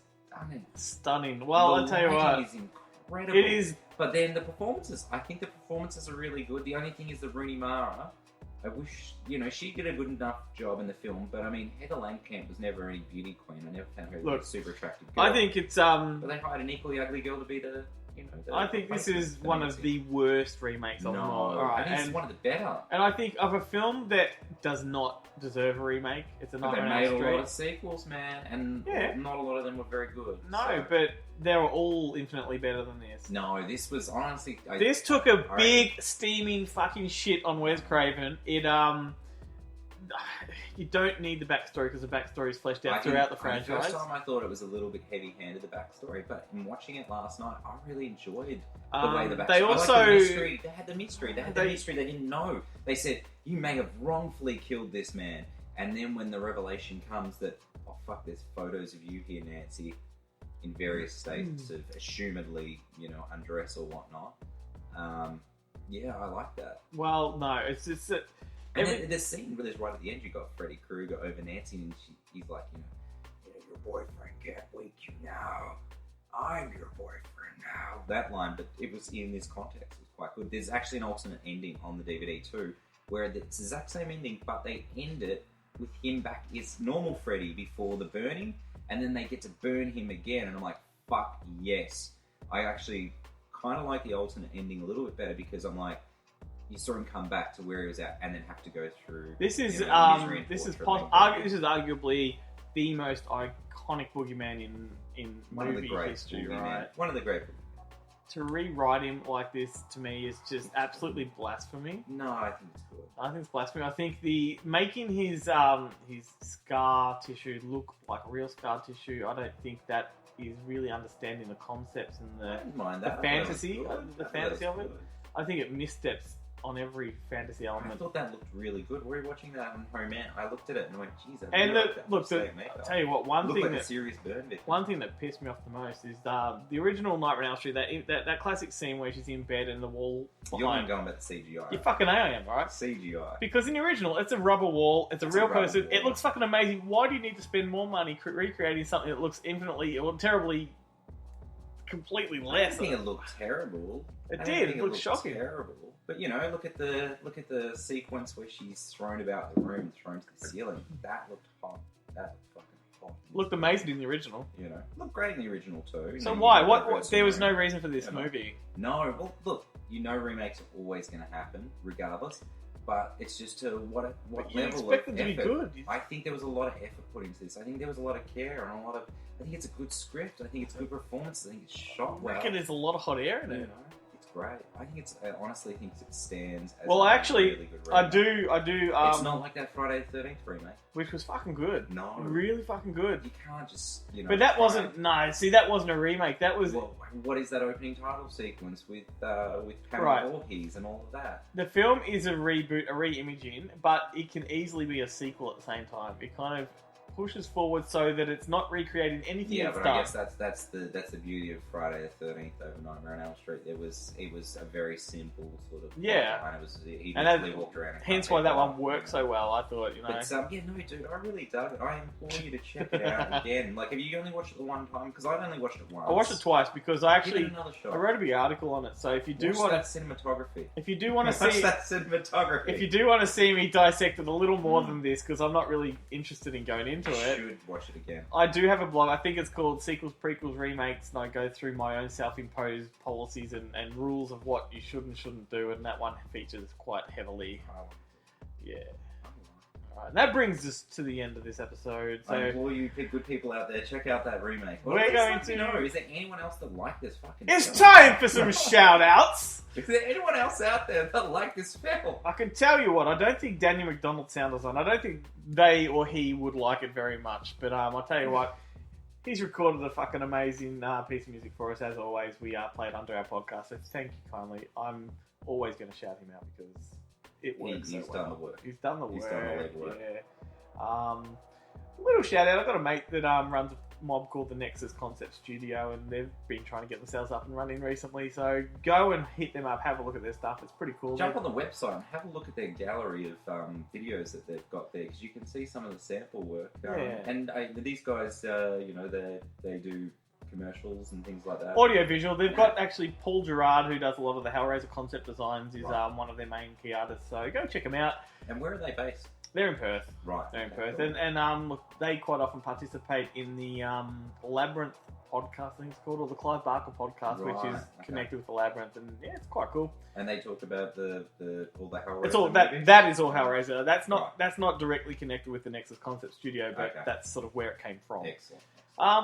stunning. Well, I'll tell you what, it's incredible. it is. But then the performances, I think the performances are really good. The only thing is the Rooney Mara. I wish, she did a good enough job in the film, but I mean, Heather Langenkamp was never any beauty queen. I never found her a super attractive girl. I think it's But they hired an equally ugly girl to be the. I think this is one of the worst remakes of them all. I think it's one of the better. And I think of a film that does not deserve a remake. It's a But they Nightmare made on Elm a lot of Street. sequels, man, and not a lot of them were very good. No, but they were all infinitely better than this. No, this was honestly. This took a big steaming fucking shit on Wes Craven. It you don't need the backstory because the backstory is fleshed out throughout the franchise. The first time I thought it was a little bit heavy-handed, the backstory, but in watching it last night, I really enjoyed the way the backstory. They also I liked the mystery. They had the mystery. They had the mystery. They didn't know. They said you may have wrongfully killed this man, and then when the revelation comes that there's photos of you here, Nancy, in various states of assumedly undress or whatnot. I like that. Well, no, it's just that. And the scene where there's right at the end, you got Freddy Krueger over Nancy, and he's like, your boyfriend can't wake you now. I'm your boyfriend now. That line, but it was in this context. It was quite good. There's actually an alternate ending on the DVD too, where it's the exact same ending, but they end it with him back as normal Freddy before the burning, and then they get to burn him again, and I'm like, fuck yes. I actually kind of like the alternate ending a little bit better because I'm like, you saw him come back to where he was at and then have to go through. This is misery and this is torture. this is arguably the most iconic boogeyman in One of the movie great history, boogeyman. right? One of the great. To rewrite him like this to me is just absolutely blasphemy. No, I think it's good. I think it's blasphemy. I think the making his scar tissue look like real scar tissue. I don't think that is really understanding the concepts and I didn't mind that. the fantasy, I thought it was the good. fantasy I of thought it. was good. I think it missteps on every fantasy I element. thought that looked really good. We were watching that on Home Man. I looked at it and I went, "Geez, I And really like that." look, I'll tell you what. One thing like that a serious burn victim. One thing that pissed me off the most is the original Nightmare on Elm Street, that classic scene where she's in bed and the wall You're behind. going about the CGI. You fucking I am, right? CGI. Because in the original, it's a rubber wall, it's a real a rubber person, wall. it looks fucking amazing. Why do you need to spend more money recreating something that looks infinitely or terribly, completely I less? don't think it looked terrible. It I did. don't think It looked shocking. Terrible. But you know, look at the sequence where she's thrown about the room, thrown to the ceiling. That looked hot. That looked fucking hot. Looked amazing in the original. You know, looked great in the original too. So You know, why? you What? got There was no Rosemary. reason for this You know. movie. No, well, look, you know remakes are always going to happen, regardless. But it's just to what But you level expect of them to be effort. good. I think there was a lot of effort put into this. I think there was a lot of care and a lot of. I think it's a good script. I think it's a good performance. I think it's shot I well. reckon there's a lot of hot air in You it. know, it's great. I think it's. I honestly think it stands as Well, a actually, really good I remake. do. It's not like that Friday the 13th remake. Which was fucking good. No, Really fucking good. you can't just But that try wasn't. and- No, see, that wasn't a remake. That was Well, what is that opening title sequence with Pamela Right. Voorhees and all of that? the film is a reboot, a re-imaging, but it can easily be a sequel at the same time. It kind of pushes forward so that it's not recreating anything Yeah, that's but done. I guess that's the beauty of Friday the 13th over Nightmare on Elm Street. It was a very simple sort of Yeah. plot line. It was he And literally that- walked around. And Hence cut why that people one up, worked you so know. well. I thought, you know. But yeah, no, dude, I really dug it. I implore you to check it out again. Like, have you only watched it the one time? Because I've only watched it once. I watched it twice because I Give actually it another shot. I wrote a big article on it. So if you do Watch want that to, cinematography. if you do want to Watch see, that cinematography. if you do want to see me dissect it a little more than this, because I'm not really interested in going into you it. should watch it again. I do have a blog. I think it's called Sequels, Prequels, Remakes, and I go through my own self-imposed policies and rules of what you should and shouldn't do, and that one features quite heavily. Yeah. Alright, and that brings us to the end of this episode. I So implore you, good people out there, check out that remake. We're At least going let me to- know. Is there anyone else that liked this fucking it's film? time for some shout-outs. Is there anyone else out there that liked this film? I can tell you what, I don't think Daniel McDonald sounders on. I don't think they or he would like it very much. But I'll tell you what, he's recorded a fucking amazing piece of music for us. As always, we play it under our podcast. So thank you kindly. I'm always going to shout him out because it works. He's so done well. the work. He's done the work. He's done the legwork. Yeah. Little shout out. I've got a mate that runs a mob called the Nexus Concept Studio, and they've been trying to get themselves up and running recently. So go and hit them up. Have a look at their stuff. It's pretty cool. Jump on the website and have a look at their gallery of videos that they've got there, because you can see some of the sample work. Yeah. And these guys, they do commercials and things like that. Audio visual. They've got actually Paul Gerard, who does a lot of the Hellraiser concept designs, is one of their main key artists. So go check them out. And where are they based? They're in Perth. Right. They're in Okay, Perth, cool. and look, they quite often participate in the Labyrinth podcast, I think it's called, or the Clive Barker podcast, which Right, is okay. connected with the Labyrinth, and yeah, it's quite cool. And they talk about all the Hellraiser It's all movies? that is all Hellraiser. That's not Right. that's not directly connected with the Nexus Concept Studio, but Okay. that's sort of where it came from. Excellent.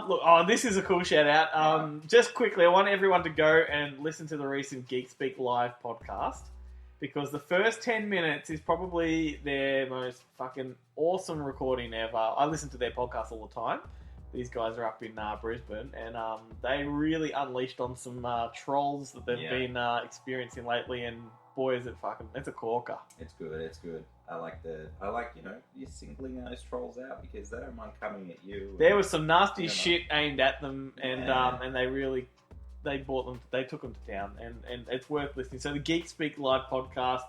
Look, this is a cool shout out. Just quickly, I want everyone to go and listen to the recent Geek Speak Live podcast, because the first 10 minutes is probably their most fucking awesome recording ever. I listen to their podcast all the time. These guys are up in Brisbane, and they really unleashed on some trolls that they've been experiencing lately, and boy, is it fucking, it's a corker. It's good. I like you're singling those trolls out because they don't mind coming at you. There was some nasty you know. shit aimed at them, and Yeah. and they took them to town, and it's worth listening. So the Geek Speak Live podcast,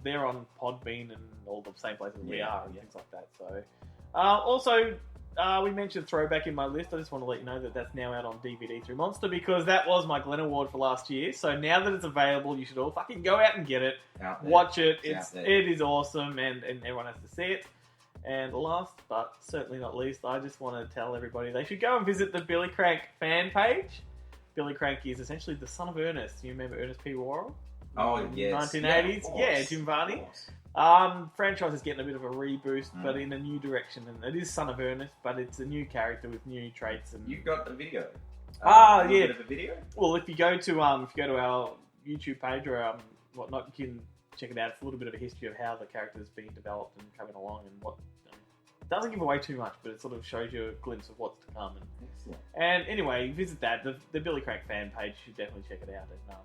they're on Podbean and all the same places we Yeah, are and yeah. things like that. So also we mentioned Throwback in my list. I just want to let you know that that's now out on DVD through Monster because that was my Glenn Award for last year. So now that it's available, you should all fucking go out and get it. Watch it. It is awesome and everyone has to see it. And last, but certainly not least, I just want to tell everybody they should go and visit the Billy Crank fan page. Billy Crank is essentially the son of Ernest. You remember Ernest P. Worrell? Oh, yes. 1980s? Yeah, Jim Varney. Franchise is getting a bit of a reboost, but in a new direction. And it is Son of Ernest, but it's a new character with new traits. And You've got a video. Yeah. Bit of a video? Well, if you go to our YouTube page or whatnot, you can check it out. It's a little bit of a history of how the character's been developed and coming along, and what it doesn't give away too much, but it sort of shows you a glimpse of what's to come. And anyway, visit that. The Billy Crank fan page. You should definitely check it out. And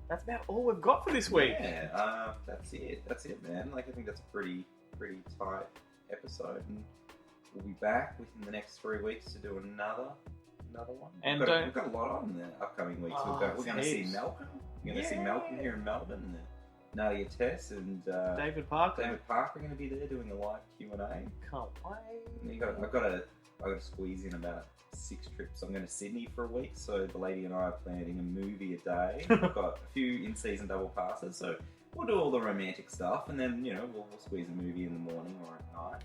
that's about all we've got for this week. Yeah, that's it. That's it, man. Like, I think that's a pretty tight episode, and we'll be back within the next 3 weeks to do another one. And we've got a lot on in the upcoming weeks. We're going to see Malcolm. We're going to see Malcolm here in Melbourne. And Nadia Tess and David Parker. Are going to be there doing a live Q&A. Can't wait. I've got to squeeze in about 6 trips. I'm going to Sydney for a week, so the lady and I are planning a movie a day. I've got a few in-season double passes, so we'll do all the romantic stuff, and then we'll squeeze a movie in the morning or at night.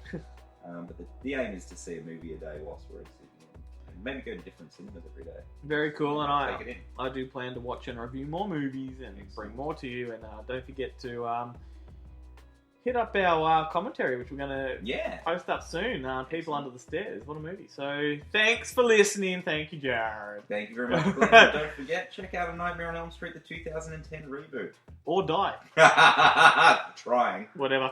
But the aim is to see a movie a day whilst we're in Sydney, and maybe go to different cinemas every day. Very cool, and take it in. I do plan to watch and review more movies and bring more to you. And don't forget to hit up our commentary, which we're going to post up soon. People Under the Stairs. What a movie. So thanks for listening. Thank you, Jared. Thank you very much, Glenn. Don't forget, check out A Nightmare on Elm Street, the 2010 reboot. Or die. Trying. Whatever.